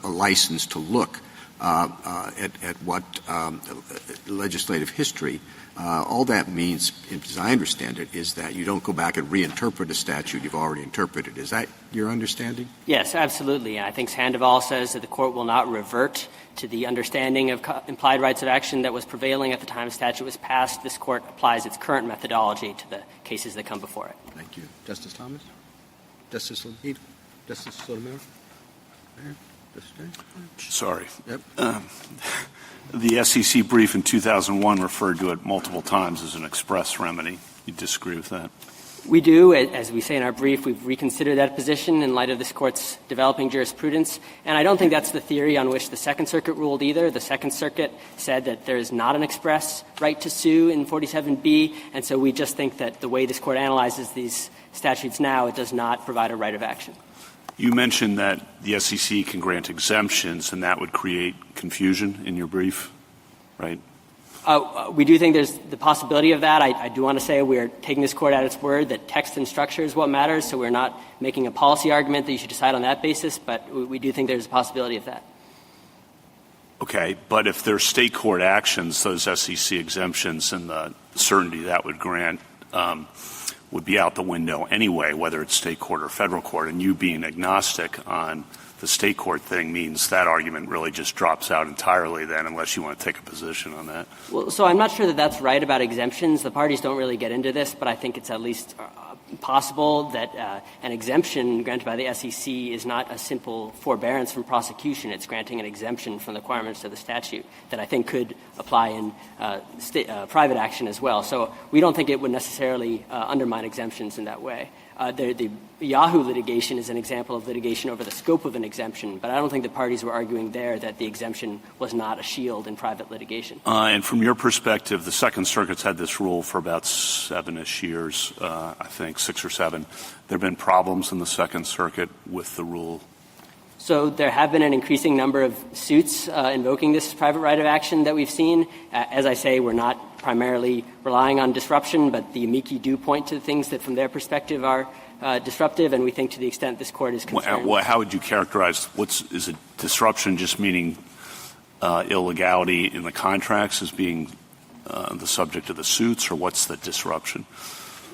a license to look at what legislative history, all that means, as I understand it, is that you don't go back and reinterpret a statute you've already interpreted. Is that your understanding? Yes, absolutely. I think Sandoval says that the court will not revert to the understanding of implied rights of action that was prevailing at the time the statute was passed. This court applies its current methodology to the cases that come before it. Thank you. Justice Thomas? Justice Levine? Justice Sotomayor? Sorry. Yep. The SEC brief in 2001 referred to it multiple times as an express remedy. You disagree with that? We do. As we say in our brief, we've reconsidered that position in light of this Court's developing jurisprudence. And I don't think that's the theory on which the Second Circuit ruled either. The Second Circuit said that there is not an express right to sue in 47B. And so we just think that the way this Court analyzes these statutes now, it does not provide a right of action. You mentioned that the SEC can grant exemptions, and that would create confusion in your brief, right? We do think there's the possibility of that. I do want to say we're taking this Court at its word that text and structure is what matters, so we're not making a policy argument that you should decide on that basis, but we do think there's a possibility of that. Okay, but if there's state court actions, those SEC exemptions and the certainty that would grant would be out the window anyway, whether it's state court or federal court, and you being agnostic on the state court thing means that argument really just drops out entirely then unless you want to take a position on that. Well, so I'm not sure that that's right about exemptions. The parties don't really get into this, but I think it's at least possible that an exemption granted by the SEC is not a simple forbearance from prosecution. It's granting an exemption from the requirements of the statute that I think could apply in private action as well. So we don't think it would necessarily undermine exemptions in that way. The Yahoo litigation is an example of litigation over the scope of an exemption, but I don't think the parties were arguing there that the exemption was not a shield in private litigation. And from your perspective, the Second Circuit's had this rule for about 7-ish years, I think, 6 or 7. There have been problems in the Second Circuit with the rule. So there have been an increasing number of suits invoking this private right of action that we've seen. As I say, we're not primarily relying on disruption, but the amici do point to things that from their perspective are disruptive, and we think to the extent this Court is concerned. How would you characterize is it disruption just meaning illegality in the contracts as being the subject of the suits, or what's the disruption?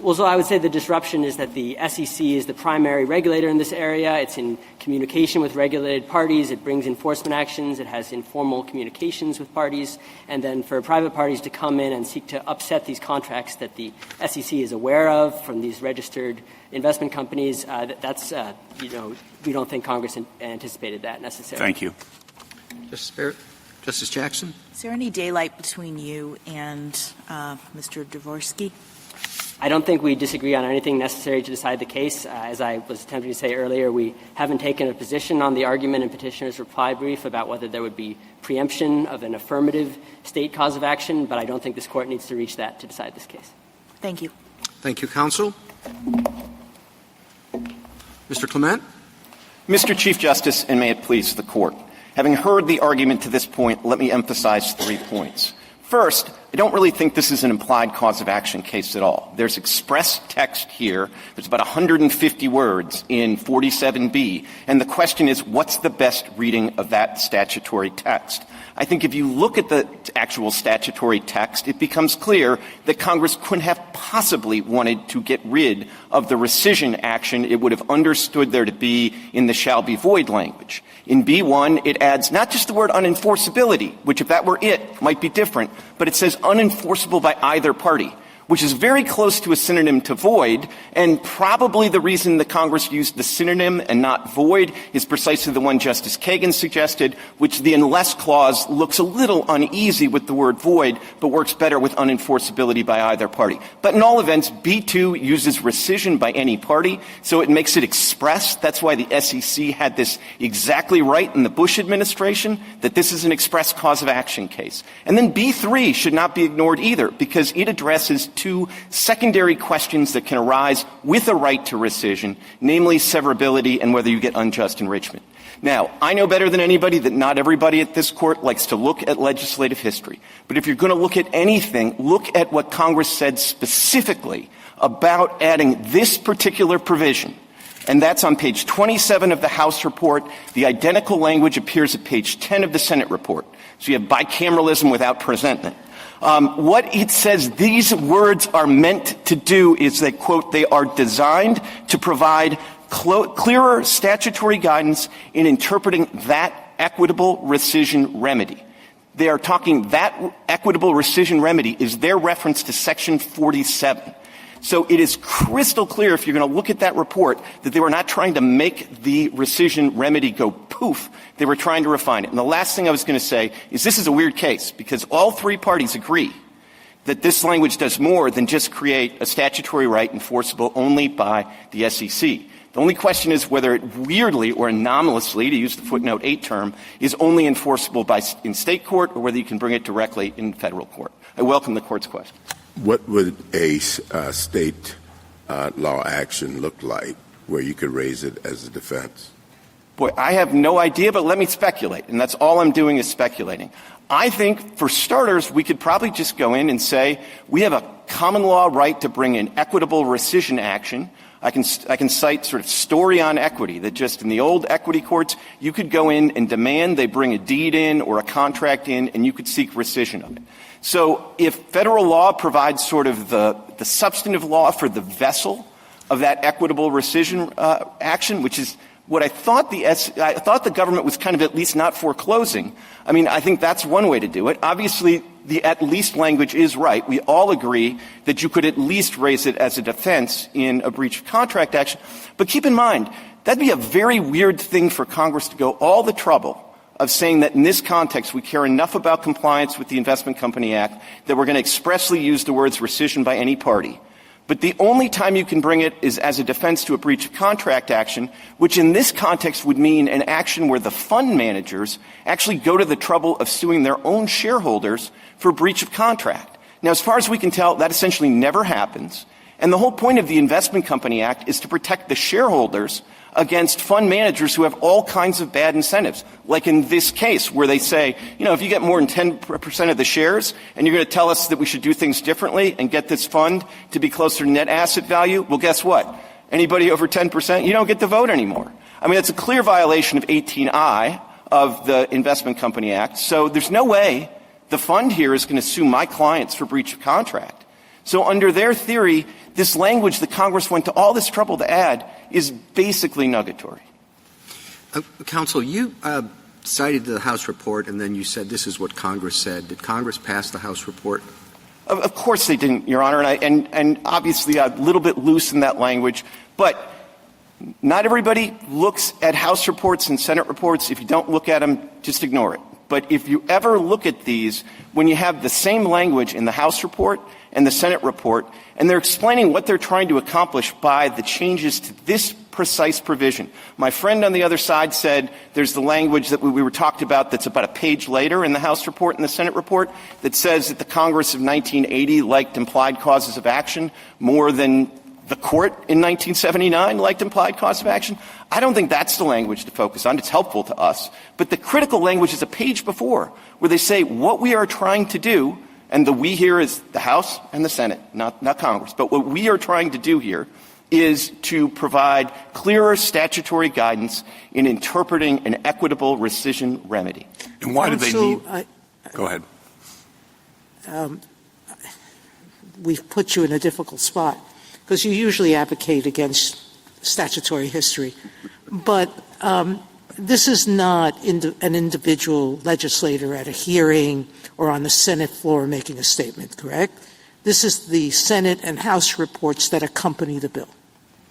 Well, so I would say the disruption is that the SEC is the primary regulator in this area. It's in communication with regulated parties. It brings enforcement actions. It has informal communications with parties. And then for private parties to come in and seek to upset these contracts that the SEC is aware of from these registered investment companies, that's, we don't think Congress anticipated that necessarily. Thank you. Justice Jackson? Is there any daylight between you and Mr. Dvorsky? I don't think we disagree on anything necessary to decide the case. As I was attempting to say earlier, we haven't taken a position on the argument in petitioner's reply brief about whether there would be preemption of an affirmative state cause of action, but I don't think this Court needs to reach that to decide this case. Thank you. Thank you, counsel. Mr. Clement? Mr. Chief Justice, and may it please the Court, having heard the argument to this point, let me emphasize 3 points. First, I don't really think this is an implied cause of action case at all. There's express text here. There's about 150 words in 47B. And the question is, what's the best reading of that statutory text? I think if you look at the actual statutory text, it becomes clear that Congress couldn't have possibly wanted to get rid of the rescission action it would have understood there to be in the shall be void language. In B1, it adds not just the word unenforceability, which if that were it, might be different, but it says unenforceable by either party, which is very close to a synonym to void, and probably the reason that Congress used the synonym and not void is precisely the one Justice Kagan suggested, which the unless clause looks a little uneasy with the word void, but works better with unenforceability by either party. But in all events, B2 uses rescission by any party, so it makes it express. That's why the SEC had this exactly right in the Bush administration, that this is an express cause of action case. And then B3 should not be ignored either, because it addresses 2 secondary questions that can arise with a right to rescission, namely severability and whether you get unjust enrichment. Now, I know better than anybody that not everybody at this Court likes to look at legislative history. But if you're going to look at anything, look at what Congress said specifically about adding this particular provision. And that's on page 27 of the House report. The identical language appears at page 10 of the Senate report. So you have bicameralism without presentment. What it says these words are meant to do is that, quote, they are designed to provide clearer statutory guidance in interpreting that equitable rescission remedy. They are talking that equitable rescission remedy is their reference to Section 47. So it is crystal clear, if you're going to look at that report, that they were not trying to make the rescission remedy go poof. They were trying to refine it. And the last thing I was going to say is this is a weird case, because all 3 parties agree that this language does more than just create a statutory right enforceable only by the SEC. The only question is whether it weirdly or anomalously, to use the footnote 8 term, is only enforceable in state court or whether you can bring it directly in federal court. I welcome the Court's question. What would a state law action look like where you could raise it as a defense? Boy, I have no idea, but let me speculate, and that's all I'm doing is speculating. I think, for starters, we could probably just go in and say we have a common law right to bring an equitable rescission action. I can cite sort of story on equity, that just in the old equity courts, you could go in and demand they bring a deed in or a contract in, and you could seek rescission of it. So if federal law provides sort of the substantive law for the vessel of that equitable rescission action, which is what I thought the government was kind of at least not foreclosing. I mean, I think that's one way to do it. Obviously, the at least language is right. We all agree that you could at least raise it as a defense in a breach of contract action. But keep in mind, that'd be a very weird thing for Congress to go all the trouble of saying that in this context we care enough about compliance with the Investment Company Act that we're going to expressly use the words rescission by any party. But the only time you can bring it is as a defense to a breach of contract action, which in this context would mean an action where the fund managers actually go to the trouble of suing their own shareholders for breach of contract. Now, as far as we can tell, that essentially never happens. And the whole point of the Investment Company Act is to protect the shareholders against fund managers who have all kinds of bad incentives, like in this case where they say, if you get more than 10% of the shares and you're going to tell us that we should do things differently and get this fund to be closer to net asset value, well, guess what? Anybody over 10%, you don't get to vote anymore. I mean, it's a clear violation of 18I of the Investment Company Act, so there's no way the fund here is going to sue my clients for breach of contract. So under their theory, this language that Congress went to all this trouble to add is basically nugatory. Counsel, you cited the House report, and then you said this is what Congress said. Did Congress pass the House report? Of course they didn't, Your Honor, and obviously a little bit loose in that language. But not everybody looks at House reports and Senate reports. If you don't look at them, just ignore it. But if you ever look at these, when you have the same language in the House report and the Senate report, and they're explaining what they're trying to accomplish by the changes to this precise provision. My friend on the other side said there's the language that we were talked about that's about a page later in the House report and the Senate report that says that the Congress of 1980 liked implied causes of action more than the court in 1979 liked implied cause of action. I don't think that's the language to focus on. It's helpful to us. But the critical language is a page before where they say what we are trying to do, and the we here is the House and the Senate, not Congress. But what we are trying to do here is to provide clearer statutory guidance in interpreting an equitable rescission remedy. And why do they need – go ahead. We've put you in a difficult spot because you usually advocate against statutory history. But this is not an individual legislator at a hearing or on the Senate floor making a statement, correct? This is the Senate and House reports that accompany the bill.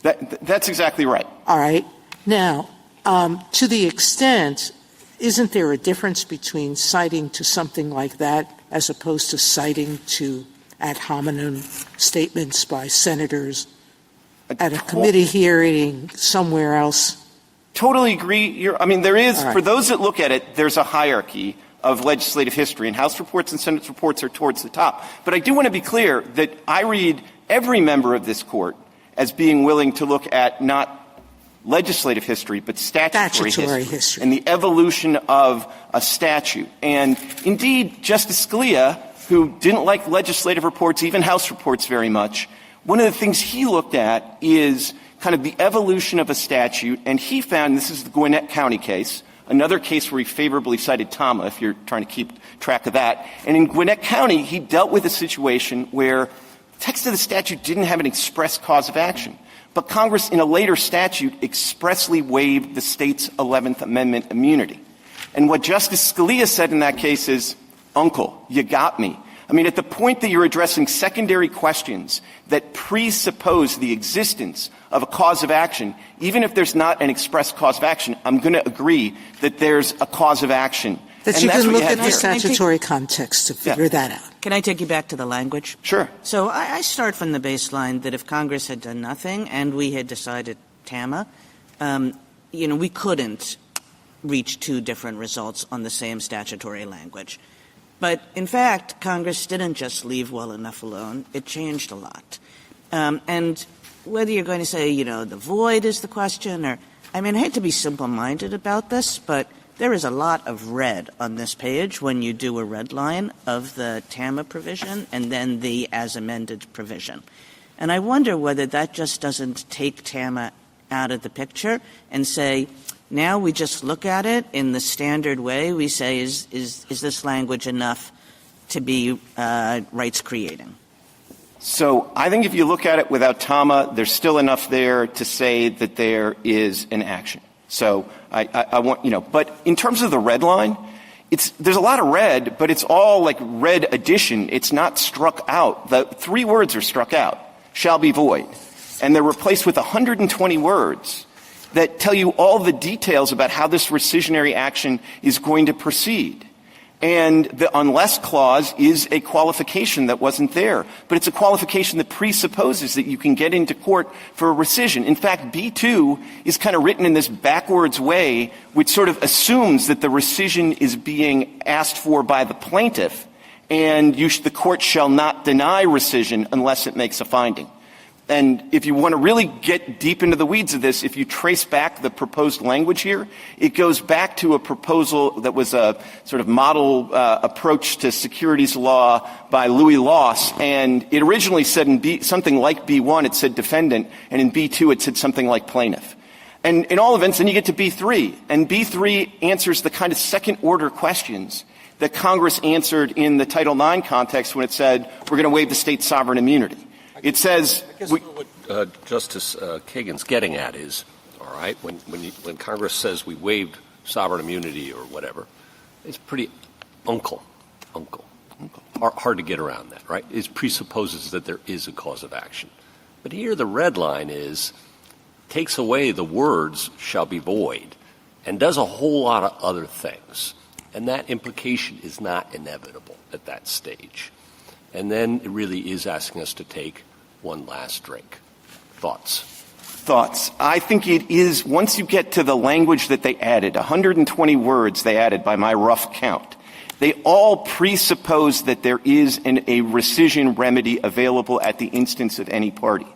That's exactly right. All right. Now, to the extent, isn't there a difference between citing to something like that as opposed to citing to ad hominem statements by senators at a committee hearing somewhere else? Totally agree. There is, right. For those that look at it, there's a hierarchy of legislative history, and House reports and Senate reports are towards the top. But I do want to be clear that I read every member of this Court as being willing to look at not legislative history, but statutory history and the evolution of a statute. And indeed, Justice Scalia, who didn't like legislative reports, even House reports very much, one of the things he looked at is kind of the evolution of a statute, and he found, this is the Gwinnett County case, another case where he favorably cited Tama, if you're trying to keep track of that. And in Gwinnett County, he dealt with a situation where the text of the statute didn't have an express cause of action. But Congress, in a later statute, expressly waived the state's 11th Amendment immunity. And what Justice Scalia said in that case is, Uncle, you got me. At the point that you're addressing secondary questions that presuppose the existence of a cause of action, even if there's not an express cause of action, I'm going to agree that there's a cause of action. That you can look at the statutory context to figure that out. Can I take you back to the language? Sure. So I start from the baseline that if Congress had done nothing and we had decided TAMA, we couldn't reach two different results on the same statutory language. But, in fact, Congress didn't just leave well enough alone. It changed a lot. And whether you're going to say, the void is the question or – I hate to be simple-minded about this, but there is a lot of red on this page when you do a red line of the TAMA provision and then the as-amended provision. And I wonder whether that just doesn't take TAMA out of the picture and say – now we just look at it in the standard way. We say, is this language enough to be rights creating? So I think if you look at it without TAMA, there's still enough there to say that there is an action. So I want, but in terms of the red line, there's a lot of red, but it's all like red addition. It's not struck out. The three words are struck out, shall be void. And they're replaced with 120 words that tell you all the details about how this rescissionary action is going to proceed. And the unless clause is a qualification that wasn't there. But it's a qualification that presupposes that you can get into court for a rescission. In fact, B-2 is kind of written in this backwards way, which sort of assumes that the rescission is being asked for by the plaintiff, and the court shall not deny rescission unless it makes a finding. And if you want to really get deep into the weeds of this, if you trace back the proposed language here, it goes back to a proposal that was a sort of model approach to securities law by Louis Loss. And it originally said in something like B1, it said defendant, and in B2 it said something like plaintiff. And in all events, then you get to B3. And B3 answers the kind of second-order questions that Congress answered in the Title IX context when it said we're going to waive the state's sovereign immunity. It says what Justice Kagan's getting at is, all right, when Congress says we waived sovereign immunity or whatever, it's pretty hard to get around that, right? It presupposes that there is a cause of action. But here the red line takes away the words shall be void and does a whole lot of other things. And that implication is not inevitable at that stage. And then it really is asking us to take one last drink. Thoughts? I think it is, once you get to the language that they added, 120 words they added by my rough count, they all presuppose that there is a rescission remedy available at the instance of any party.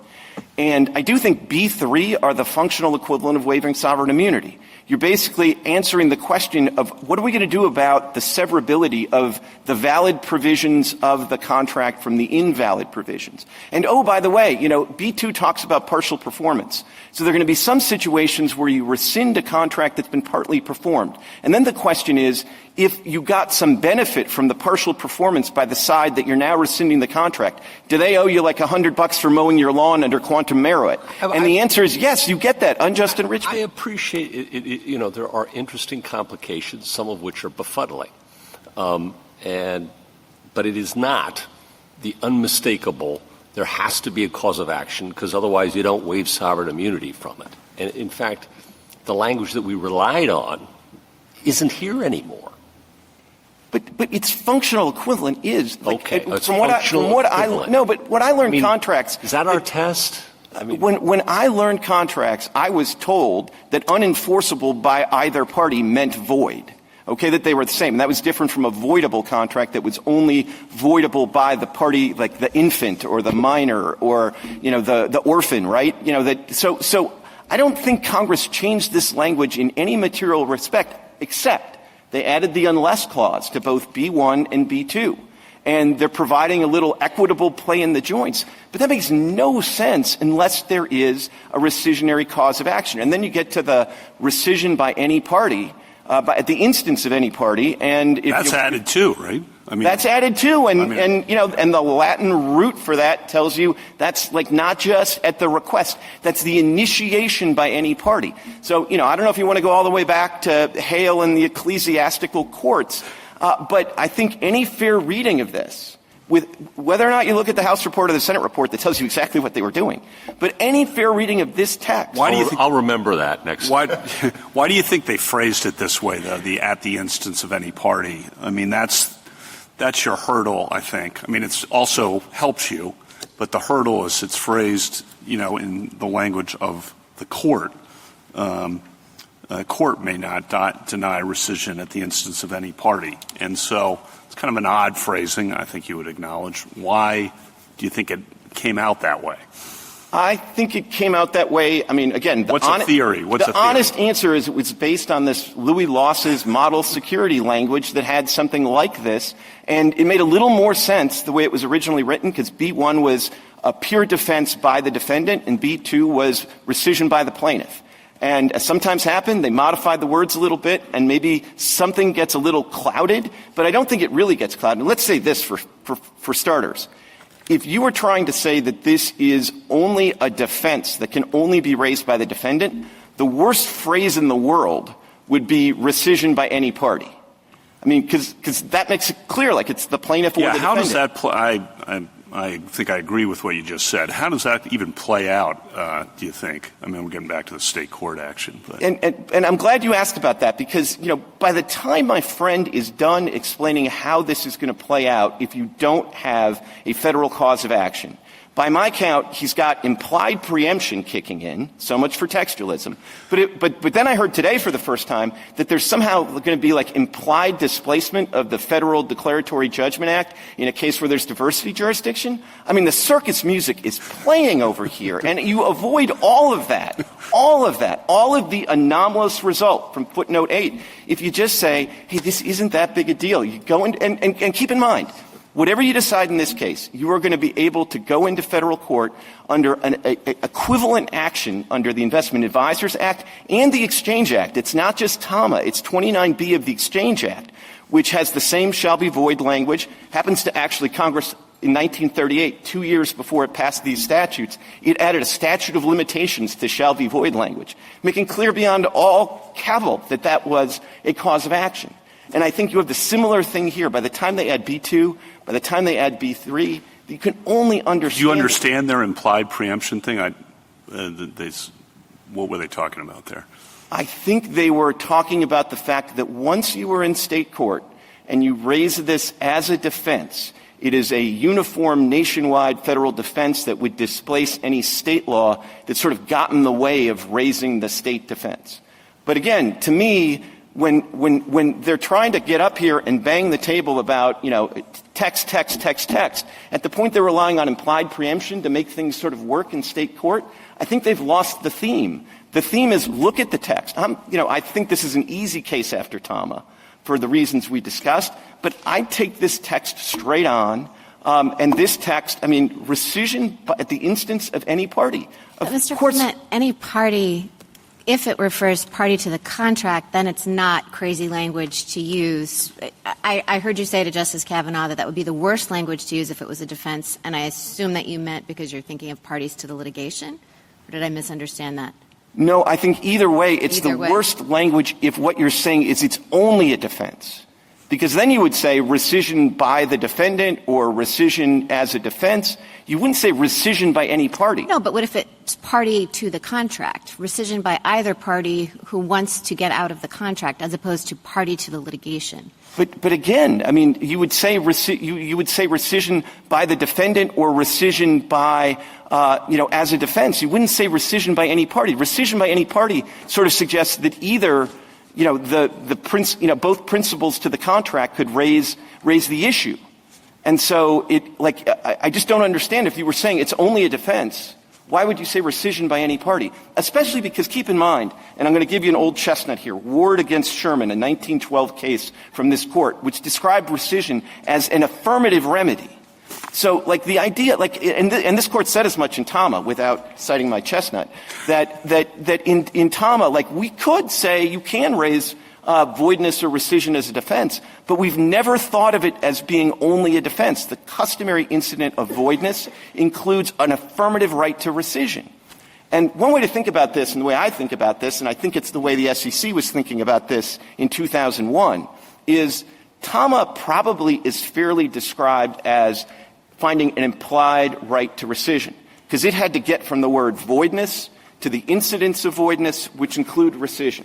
And I do think B3 are the functional equivalent of waiving sovereign immunity. You're basically answering the question of what are we going to do about the severability of the valid provisions of the contract from the invalid provisions. And, oh, by the way, B2 talks about partial performance. So there are going to be some situations where you rescind a contract that's been partly performed. And then the question is, if you got some benefit from the partial performance by the side that you're now rescinding the contract, do they owe you like $100 for mowing your lawn under quantum merit? And the answer is yes, you get that, unjust enrichment. I appreciate it. There are interesting complications, some of which are befuddling. But it is not the unmistakable, there has to be a cause of action because otherwise you don't waive sovereign immunity from it. And in fact, the language that we relied on isn't here anymore. But its functional equivalent is okay. But what I learned contracts. Is that our test? When I learned contracts, I was told that unenforceable by either party meant void. Okay, that they were the same. And that was different from a voidable contract that was only voidable by the party, like the infant or the minor or, the orphan, right? So I don't think Congress changed this language in any material respect, except they added the unless clause to both B1 and B2. And they're providing a little equitable play in the joints. But that makes no sense unless there is a rescissionary cause of action. And then you get to the rescission by any party, at the instance of any party. And if that's added too, right? That's added too. And the Latin root for that tells you that's not just at the request. That's the initiation by any party. So, I don't know if you want to go all the way back to Hale and the ecclesiastical courts. But I think any fair reading of this, with whether or not you look at the House report or the Senate report that tells you exactly what they were doing, but any fair reading of this text. I'll remember that next time. Why do you think they phrased it this way, though, at the instance of any party? That's your hurdle, I think. It also helps you, but the hurdle is it's phrased, in the language of the court. A court may not deny rescission at the instance of any party. And so it's kind of an odd phrasing, I think you would acknowledge. Why do you think it came out that way? I think it came out that way. Again, What's a theory? The honest answer is it was based on this Louis Loss's model security language that had something like this. And it made a little more sense the way it was originally written because B1 was a pure defense by the defendant and B2 was rescission by the plaintiff. And as sometimes happened, they modified the words a little bit, and maybe something gets a little clouded, but I don't think it really gets clouded. Let's say this for starters. If you were trying to say that this is only a defense that can only be raised by the defendant, the worst phrase in the world would be rescission by any party. Because that makes it clear, like it's the plaintiff or the defendant. How does that play? I think I agree with what you just said. How does that even play out, do you think? We're getting back to the state court action. But. And I'm glad you asked about that because, by the time my friend is done explaining how this is going to play out if you don't have a federal cause of action, by my count, he's got implied preemption kicking in, so much for textualism. But then I heard today for the first time that there's somehow going to be implied displacement of the Federal Declaratory Judgment Act in a case where there's diversity jurisdiction. The circus music is playing over here, and you avoid all of that, all of the anomalous result from footnote 8. If you just say, hey, this isn't that big a deal, you go in, and keep in mind, whatever you decide in this case, you are going to be able to go into federal court under an equivalent action under the Investment Advisors Act and the Exchange Act. It's not just TAMA, it's 29B of the Exchange Act, which has the same shall be void language, happens to actually Congress in 1938, 2 years before it passed these statutes, it added a statute of limitations to shall be void language, making clear beyond all cavil that that was a cause of action. And I think you have the similar thing here. By the time they add B2, by the time they add B3, you can only understand. Do you understand their implied preemption thing? What were they talking about there? I think they were talking about the fact that once you were in state court and you raise this as a defense, it is a uniform nationwide federal defense that would displace any state law that sort of got in the way of raising the state defense. But again, to me, when they're trying to get up here and bang the table about, text, at the point they're relying on implied preemption to make things sort of work in state court, I think they've lost the theme. The theme is look at the text. I think this is an easy case after Tama for the reasons we discussed, but I take this text straight on, and this text, rescission at the instance of any party. But Mr. Clement, any party, if it refers party to the contract, then it's not crazy language to use. I heard you say to Justice Kavanaugh that would be the worst language to use if it was a defense, and I assume that you meant because you're thinking of parties to the litigation? Or did I misunderstand that? No, I think either way, it's the worst language if what you're saying is it's only a defense. Because then you would say rescission by the defendant or rescission as a defense. You wouldn't say rescission by any party. No, but what if it's party to the contract? Rescission by either party who wants to get out of the contract as opposed to party to the litigation. But again, you would say rescission by the defendant or rescission by as a defense. You wouldn't say rescission by any party. Rescission by any party sort of suggests that either both principles to the contract could raise the issue. And so I just don't understand if you were saying it's only a defense. Why would you say rescission by any party? Especially because, keep in mind, and I'm going to give you an old chestnut here, Ward against Sherman, a 1912 case from this court, which described rescission as an affirmative remedy. So, the idea, and this court said as much in Tama, without citing my chestnut, that in Tama, we could say you can raise voidness or rescission as a defense, but we've never thought of it as being only a defense. The customary incident of voidness includes an affirmative right to rescission. And one way to think about this, and the way I think about this, and I think it's the way the SEC was thinking about this in 2001, is Tama probably is fairly described as finding an implied right to rescission, because it had to get from the word voidness to the incidents of voidness, which include rescission,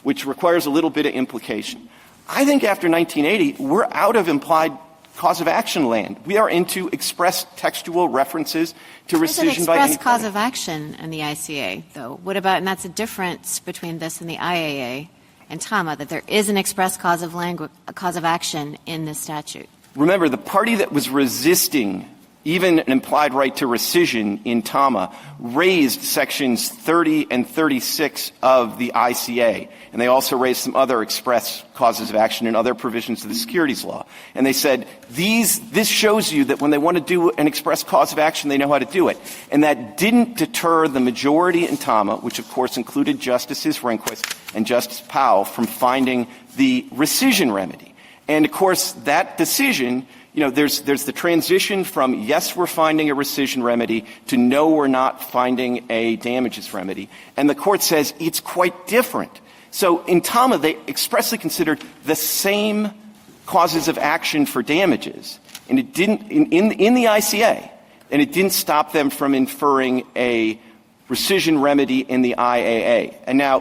which requires a little bit of implication. I think after 1980, we're out of implied cause of action land. We are into express textual references to rescission by any party. There's an express cause of action in the ICA, though. What about, and that's a difference between this and the IAA and Tama, that there is an express cause of action in this statute. Remember, the party that was resisting even an implied right to rescission in Tama raised sections 30 and 36 of the ICA. And they also raised some other express causes of action and other provisions of the securities law. And they said, this shows you that when they want to do an express cause of action, they know how to do it. And that didn't deter the majority in Tama, which of course included Justices Rehnquist and Justice Powell, from finding the rescission remedy. And of course, that decision, there's the transition from yes, we're finding a rescission remedy to no, we're not finding a damages remedy. And the court says it's quite different. So in Tama, they expressly considered the same causes of action for damages. And it didn't, in the ICA, and it didn't stop them from inferring a rescission remedy in the IAA. And now,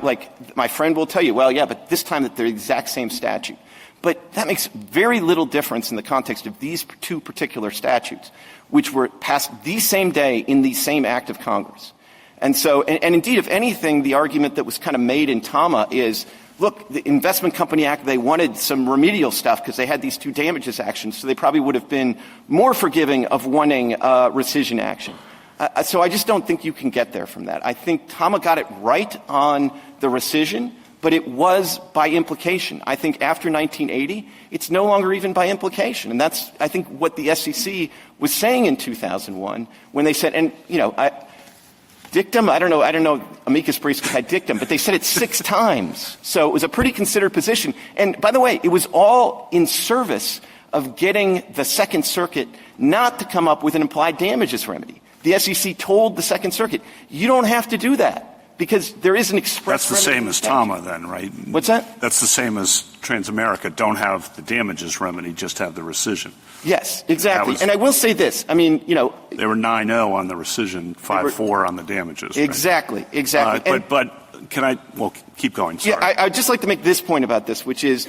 my friend will tell you, well, yeah, but this time that they're the exact same statute. But that makes very little difference in the context of these two particular statutes, which were passed the same day in the same act of Congress. And so, and indeed, if anything, the argument that was kind of made in Tama is, look, the Investment Company Act, they wanted some remedial stuff because they had these two damages actions, so they probably would have been more forgiving of wanting rescission action. So I just don't think you can get there from that. I think Tama got it right on the rescission, but it was by implication. I think after 1980, it's no longer even by implication. And that's, I think, what the SEC was saying in 2001 when they said, and, dictum. I don't know amicus briefs had dictum, but they said it 6 times. So it was a pretty considered position. And by the way, it was all in service of getting the Second Circuit not to come up with an implied damages remedy. The SEC told the Second Circuit, you don't have to do that because there is an express That's the same as TAMA then, right? What's that? That's the same as Transamerica. Don't have the damages remedy, just have the rescission. Yes, exactly. And I will say this. I mean, they were 9-0 on the rescission, 5-4 on the damages. Exactly, right? exactly. But can I – well, keep going. Sorry. Yeah, I'd just like to make this point about this, which is,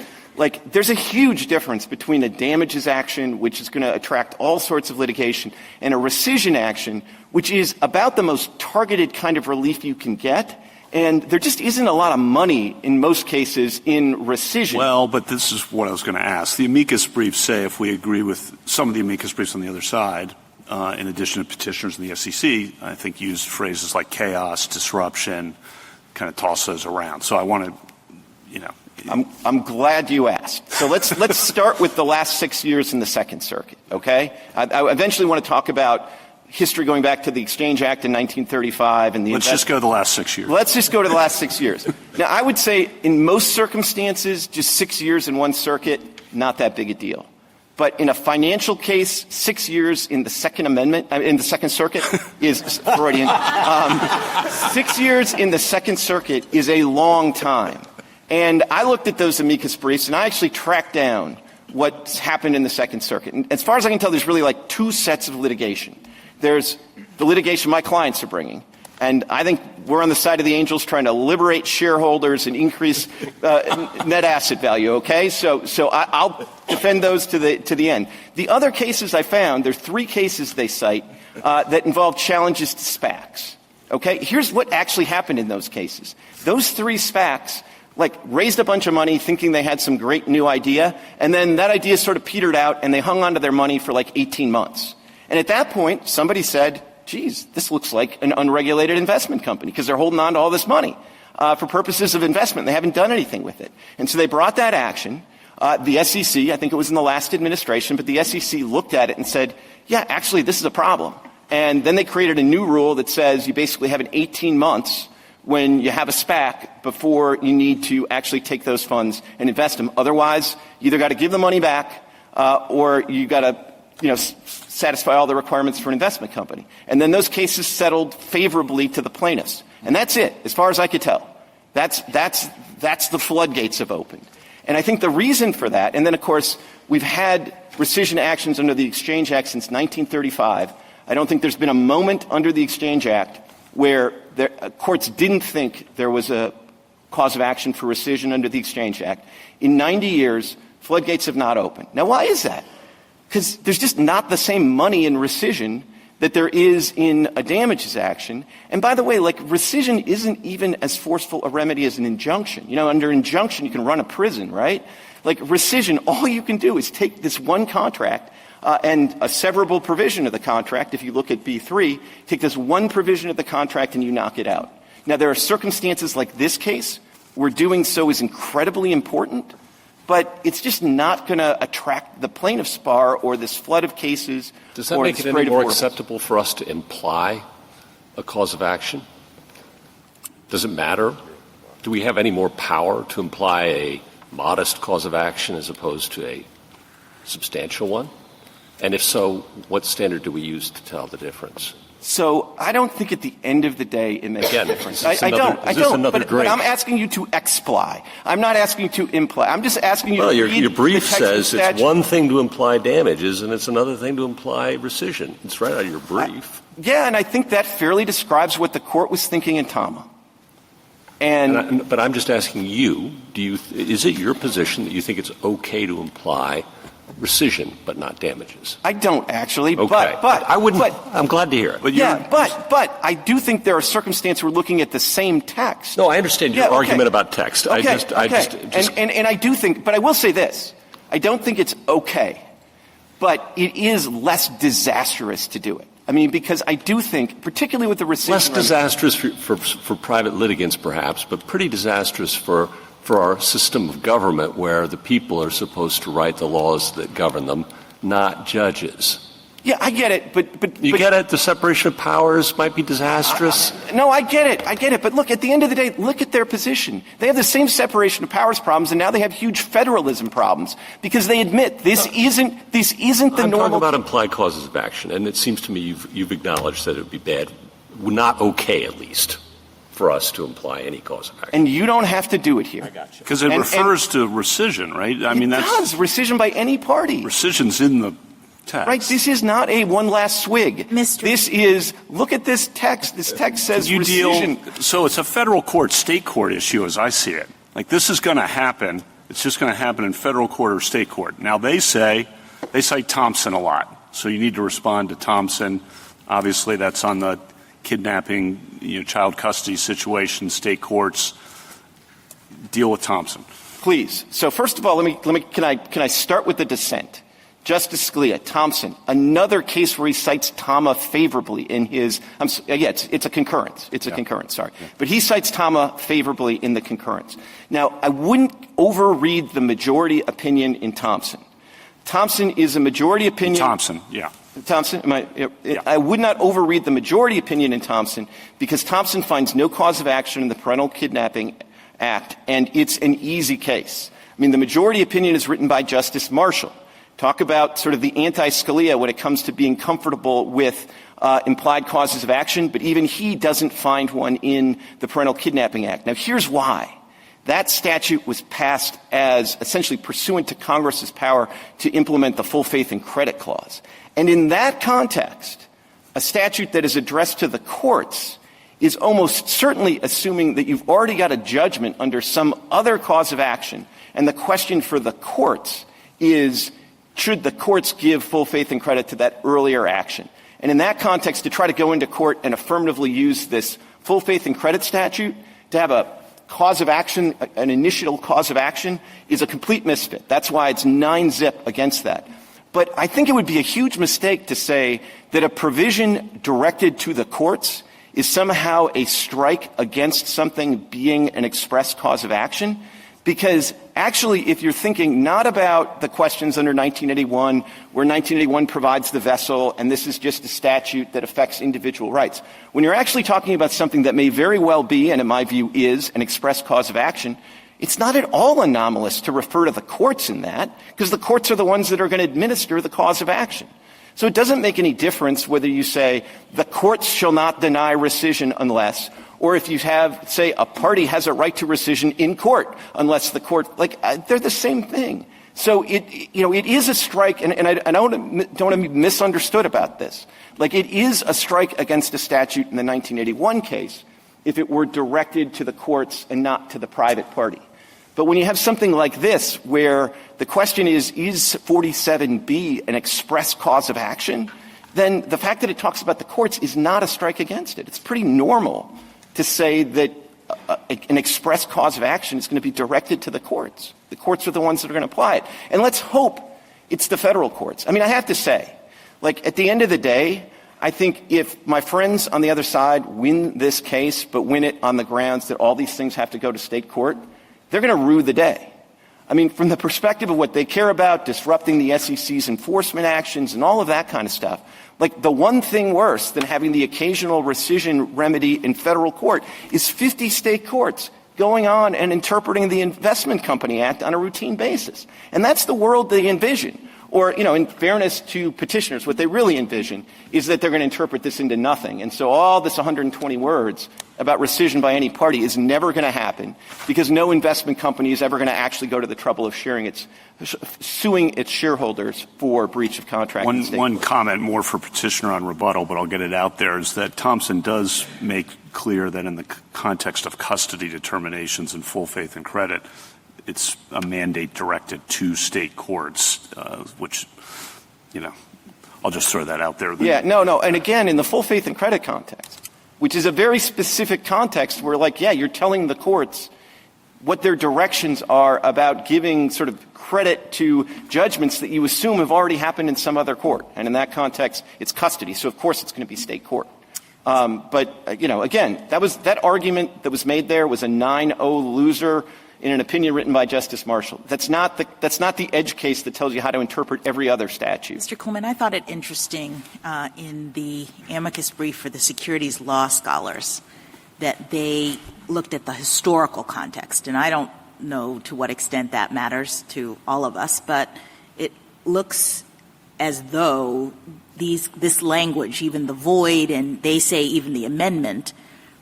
there's a huge difference between a damages action, which is going to attract all sorts of litigation, and a rescission action, which is about the most targeted kind of relief you can get. And there just isn't a lot of money in most cases in rescission. Well, but this is what I was going to ask. The amicus briefs say, if we agree with some of the amicus briefs on the other side, in addition to petitioners in the SEC, I think use phrases like chaos, disruption, kind of toss those around. So I want to, I'm glad you asked. So let's start with the last 6 years in the Second Circuit, okay? I eventually want to talk about history going back to the Exchange Act in 1935 and the Let's just go to the last 6 years. Let's just go to the last 6 years. Now, I would say in most circumstances, just 6 years in one circuit, not that big a deal. But in a financial case, 6 years in the Second Amendment, in the Second Circuit is Freudian. 6 years in the Second Circuit is a long time. And I looked at those amicus briefs, and I actually tracked down what's happened in the Second Circuit. And as far as I can tell, there's really 2 sets of litigation. There's the litigation my clients are bringing. And I think we're on the side of the angels trying to liberate shareholders and increase net asset value, okay? So I'll defend those to the end. The other cases I found, there's 3 cases they cite that involve challenges to SPACs, okay? Here's what actually happened in those cases. Those 3 SPACs raised a bunch of money thinking they had some great new idea, and then that idea sort of petered out, and they hung on to their money for 18 months. And at that point, somebody said, geez, this looks like an unregulated investment company because they're holding on to all this money for purposes of investment. They haven't done anything with it. And so they brought that action. The SEC, I think it was in the last administration, but the SEC looked at it and said, yeah, actually, this is a problem. And then they created a new rule that says you basically have 18 months when you have a SPAC before you need to actually take those funds and invest them. Otherwise, you either got to give the money back or you got to satisfy all the requirements for an investment company. And then those cases settled favorably to the plaintiffs. And that's it, as far as I could tell. That's the floodgates have opened. And I think the reason for that, and then, of course, we've had rescission actions under the Exchange Act since 1935. I don't think there's been a moment under the Exchange Act where courts didn't think there was a cause of action for rescission under the Exchange Act. In 90 years, floodgates have not opened. Now, why is that? Because there's just not the same money in rescission that there is in a damages action. And by the way, rescission isn't even as forceful a remedy as an injunction. Under injunction, you can run a prison, right? Rescission, all you can do is take this one contract and a severable provision of the contract. If you look at B3, take this one provision of the contract and you knock it out. Now, there are circumstances like this case where doing so is incredibly important, but it's just not going to attract the plaintiff's bar or this flood of cases. Does that make it any more acceptable for us to imply a cause of action? Does it matter? Do we have any more power to imply a modest cause of action as opposed to a substantial one? And if so, what standard do we use to tell the difference? So I don't think at the end of the day it makes a difference. I don't. But I'm asking you to exply. I'm not asking you to imply. I'm just asking you to read your brief the text says of the it's one thing to imply damages and it's another thing to imply rescission. It's right out of your brief. Yeah, and I think that fairly describes what the court was thinking in TAMA. But I'm just asking you, is it your position that you think it's okay to imply rescission but not damages? I don't actually, okay. but I wouldn't. I'm glad to hear it. But I do think there are circumstances we're looking at the same text. No, I understand your argument about text. Okay. And I do think, but I will say this: I don't think it's okay, but it is less disastrous to do it. I mean, because I do think, particularly with the rescission, less disastrous for private litigants, perhaps, but pretty disastrous for our system of government where the people are supposed to write the laws that govern them, not judges. Yeah, I get it, but you get it? The separation of powers might be disastrous. No, I get it. But look, at the end of the day, look at their position. They have the same separation of powers problems, and now they have huge federalism problems because they admit this isn't the I'm normal. talking about implied causes of action, and it seems to me you've acknowledged that it would be bad, not okay at least, for us to imply any cause of action. And you don't have to do it here. I got you. Because it refers to rescission, right? I mean, that's rescission by any party. Rescission's in the text. Right. This is not a one last swig. Mr. This is, look at this text. This text says rescission. So it's a federal court, state court issue as I see it. Like this is going to happen. It's just going to happen in federal court or state court. Now they cite Thompson a lot. So you need to respond to Thompson. Obviously that's on the kidnapping, child custody situation, state courts. Deal with Thompson. Please. So first of all, can I start with the dissent? Justice Scalia, Thompson, another case where he cites Tama favorably in his, it's a concurrence. It's a concurrence, sorry. Yeah. But he cites Tama favorably in the concurrence. Now, I wouldn't overread the majority opinion in Thompson. Thompson is a majority opinion. Thompson, yeah. Thompson, I would not overread the majority opinion in Thompson because Thompson finds no cause of action in the Parental Kidnapping Act, and it's an easy case. I mean, the majority opinion is written by Justice Marshall. Talk about sort of the anti-Scalia when it comes to being comfortable with implied causes of action, but even he doesn't find one in the Parental Kidnapping Act. Now, here's why. That statute was passed as essentially pursuant to Congress's power to implement the full faith and credit clause. And in that context, a statute that is addressed to the courts is almost certainly assuming that you've already got a judgment under some other cause of action. And the question for the courts is, should the courts give full faith and credit to that earlier action? And in that context, to try to go into court and affirmatively use this full faith and credit statute to have a cause of action, an initial cause of action, is a complete misfit. That's why it's 9-zip against that. But I think it would be a huge mistake to say that a provision directed to the courts is somehow a strike against something being an express cause of action. Because actually, if you're thinking not about the questions under 1981, where 1981 provides the vessel and this is just a statute that affects individual rights, when you're actually talking about something that may very well be, and in my view is, an express cause of action, it's not at all anomalous to refer to the courts in that, because the courts are the ones that are going to administer the cause of action. So it doesn't make any difference whether you say the courts shall not deny rescission unless, or if you have, say, a party has a right to rescission in court unless the court, they're the same thing. So it is a strike, and I don't want to be misunderstood about this. It is a strike against a statute in the 1981 case if it were directed to the courts and not to the private party. But when you have something like this, where the question is 47B an express cause of action, then the fact that it talks about the courts is not a strike against it. It's pretty normal to say that an express cause of action is going to be directed to the courts. The courts are the ones that are going to apply it. And let's hope it's the federal courts. I mean, I have to say, at the end of the day, I think if my friends on the other side win this case, but win it on the grounds that all these things have to go to state court, they're going to rue the day. I mean, from the perspective of what they care about, disrupting the SEC's enforcement actions and all of that kind of stuff, the one thing worse than having the occasional rescission remedy in federal court is 50 state courts going on and interpreting the Investment Company Act on a routine basis. And that's the world they envision. Or, in fairness to petitioners, what they really envision is that they're going to interpret this into nothing. And so all this 120 words about rescission by any party is never going to happen because no investment company is ever going to actually go to the trouble of suing its shareholders for breach of contract. One comment more for petitioner on rebuttal, but I'll get it out there, is that Thompson does make clear that in the context of custody determinations and full faith and credit, it's a mandate directed to state courts, which, I'll just throw that out there. Yeah, no. And again, in the full faith and credit context, which is a very specific context where, you're telling the courts what their directions are about giving sort of credit to judgments that you assume have already happened in some other court. And in that context, it's custody. So, of course, it's going to be state court. But again, that argument that was made there was a 9-0 loser. in an opinion written by Justice Marshall. That's not the edge case that tells you how to interpret every other statute. Mr. Coleman, I thought it interesting in the amicus brief for the securities law scholars that they looked at the historical context. And I don't know to what extent that matters to all of us, but it looks as though this language, even the void, and they say even the amendment,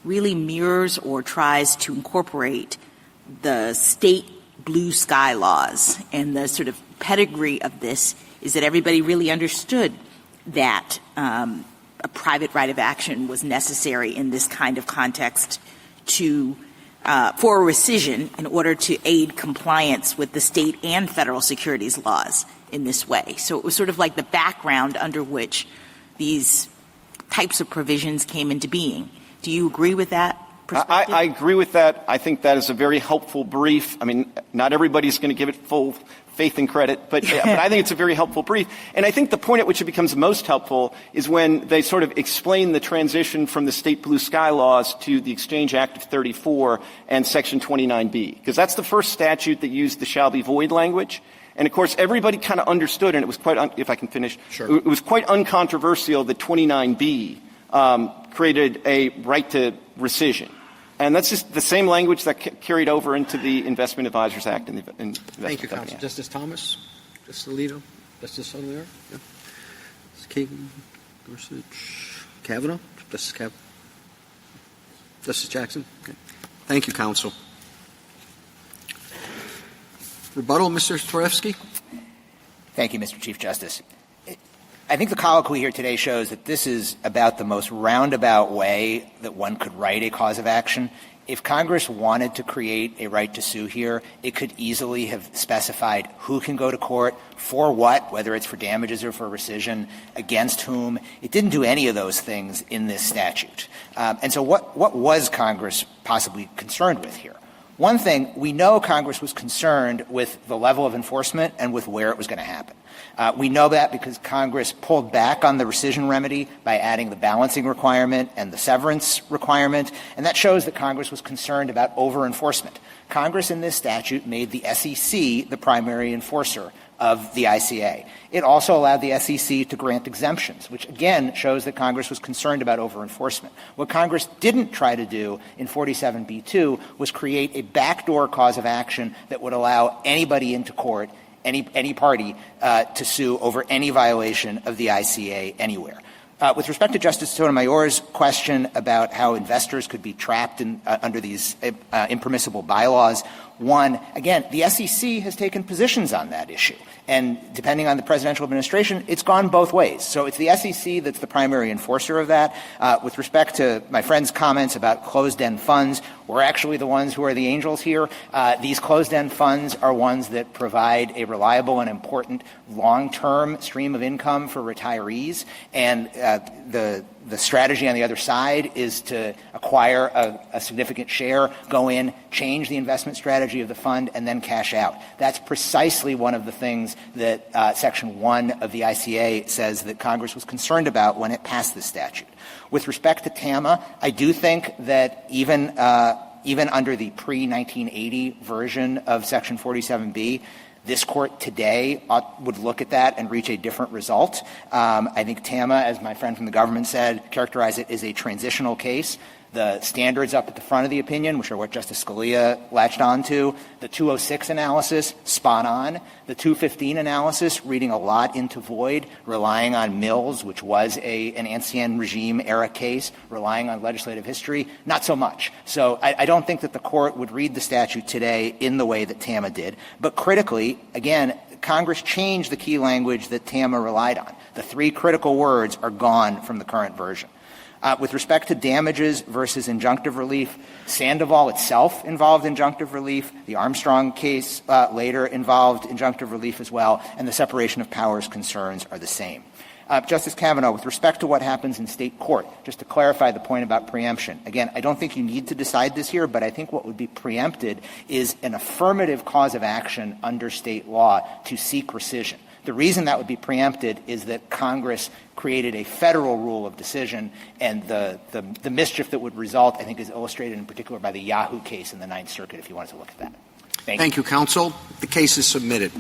really mirrors or tries to incorporate the state blue sky laws. And the sort of pedigree of this is that everybody really understood that a private right of action was necessary in this kind of context to for a rescission in order to aid compliance with the state and federal securities laws in this way. So it was sort of like the background under which these types of provisions came into being. Do you agree with that perspective? I agree with that. I think that is a very helpful brief. I mean, not everybody's going to give it full faith and credit, but I think it's a very helpful brief. And I think the point at which it becomes most helpful is when they sort of explain the transition from the state blue sky laws to the Exchange Act of 34 and Section 29B, because that's the first statute that used the shall be void language. And, of course, everybody kind of understood, and it was quite if I can finish, sure. It was quite uncontroversial that 29B created a right to rescission. And that's just the same language that carried over into the Investment Advisors Act and the Investment Thank you, Company Counsel. Act. Justice Thomas? Justice Alito? Justice Sotomayor? Yeah. Justice Kagan? Gorsuch? Kavanaugh? Justice Kavanaugh? Justice Jackson? Okay. Thank you, Counsel. Rebuttal, Mr. Twarewski? Thank you, Mr. Chief Justice. I think the colloquy here today shows that this is about the most roundabout way that one could write a cause of action. If Congress wanted to create a right to sue here, it could easily have specified who can go to court, for what, whether it's for damages or for rescission, against whom. It didn't do any of those things in this statute. And so what was Congress possibly concerned with here? One thing, we know Congress was concerned with the level of enforcement and with where it was going to happen. We know that because Congress pulled back on the rescission remedy by adding the balancing requirement and the severance requirement, and that shows that Congress was concerned about over-enforcement. Congress in this statute made the SEC the primary enforcer of the ICA. It also allowed the SEC to grant exemptions, which again shows that Congress was concerned about over-enforcement. What Congress didn't try to do in 47B2 was create a backdoor cause of action that would allow anybody into court, any party, to sue over any violation of the ICA anywhere. With respect to Justice Sotomayor's question about how investors could be trapped under these impermissible bylaws, one, again, the SEC has taken positions on that issue. And depending on the presidential administration, it's gone both ways. So it's the SEC that's the primary enforcer of that. With respect to my friend's comments about closed-end funds, we're actually the ones who are the angels here. These closed-end funds are ones that provide a reliable and important long-term stream of income for retirees. And the strategy on the other side is to acquire a significant share, go in, change the investment strategy of the fund, and then cash out. That's precisely one of the things that Section 1 of the ICA says that Congress was concerned about when it passed this statute. With respect to TAMA, I do think that even under the pre-1980 version of Section 47B, this Court today would look at that and reach a different result. I think TAMA, as my friend from the government said, characterized it as a transitional case. The standards up at the front of the opinion, which are what Justice Scalia latched onto, the 206 analysis, spot on. The 215 analysis, reading a lot into void, relying on Mills, which was an Ancien regime era case, relying on legislative history, not so much. So I don't think that the Court would read the statute today in the way that TAMA did. But critically, again, Congress changed the key language that TAMA relied on. The three critical words are gone from the current version. With respect to damages versus injunctive relief, Sandoval itself involved injunctive relief. The Armstrong case later involved injunctive relief as well, and the separation of powers concerns are the same. Justice Kavanaugh, with respect to what happens in state court, just to clarify the point about preemption, again, I don't think you need to decide this here, but I think what would be preempted is an affirmative cause of action under state law to seek rescission. The reason that would be preempted is that Congress created a federal rule of decision, and the mischief that would result, I think, is illustrated in particular by the Yahoo case in the Ninth Circuit, if you wanted to look at that. Thank you, counsel. The case is submitted.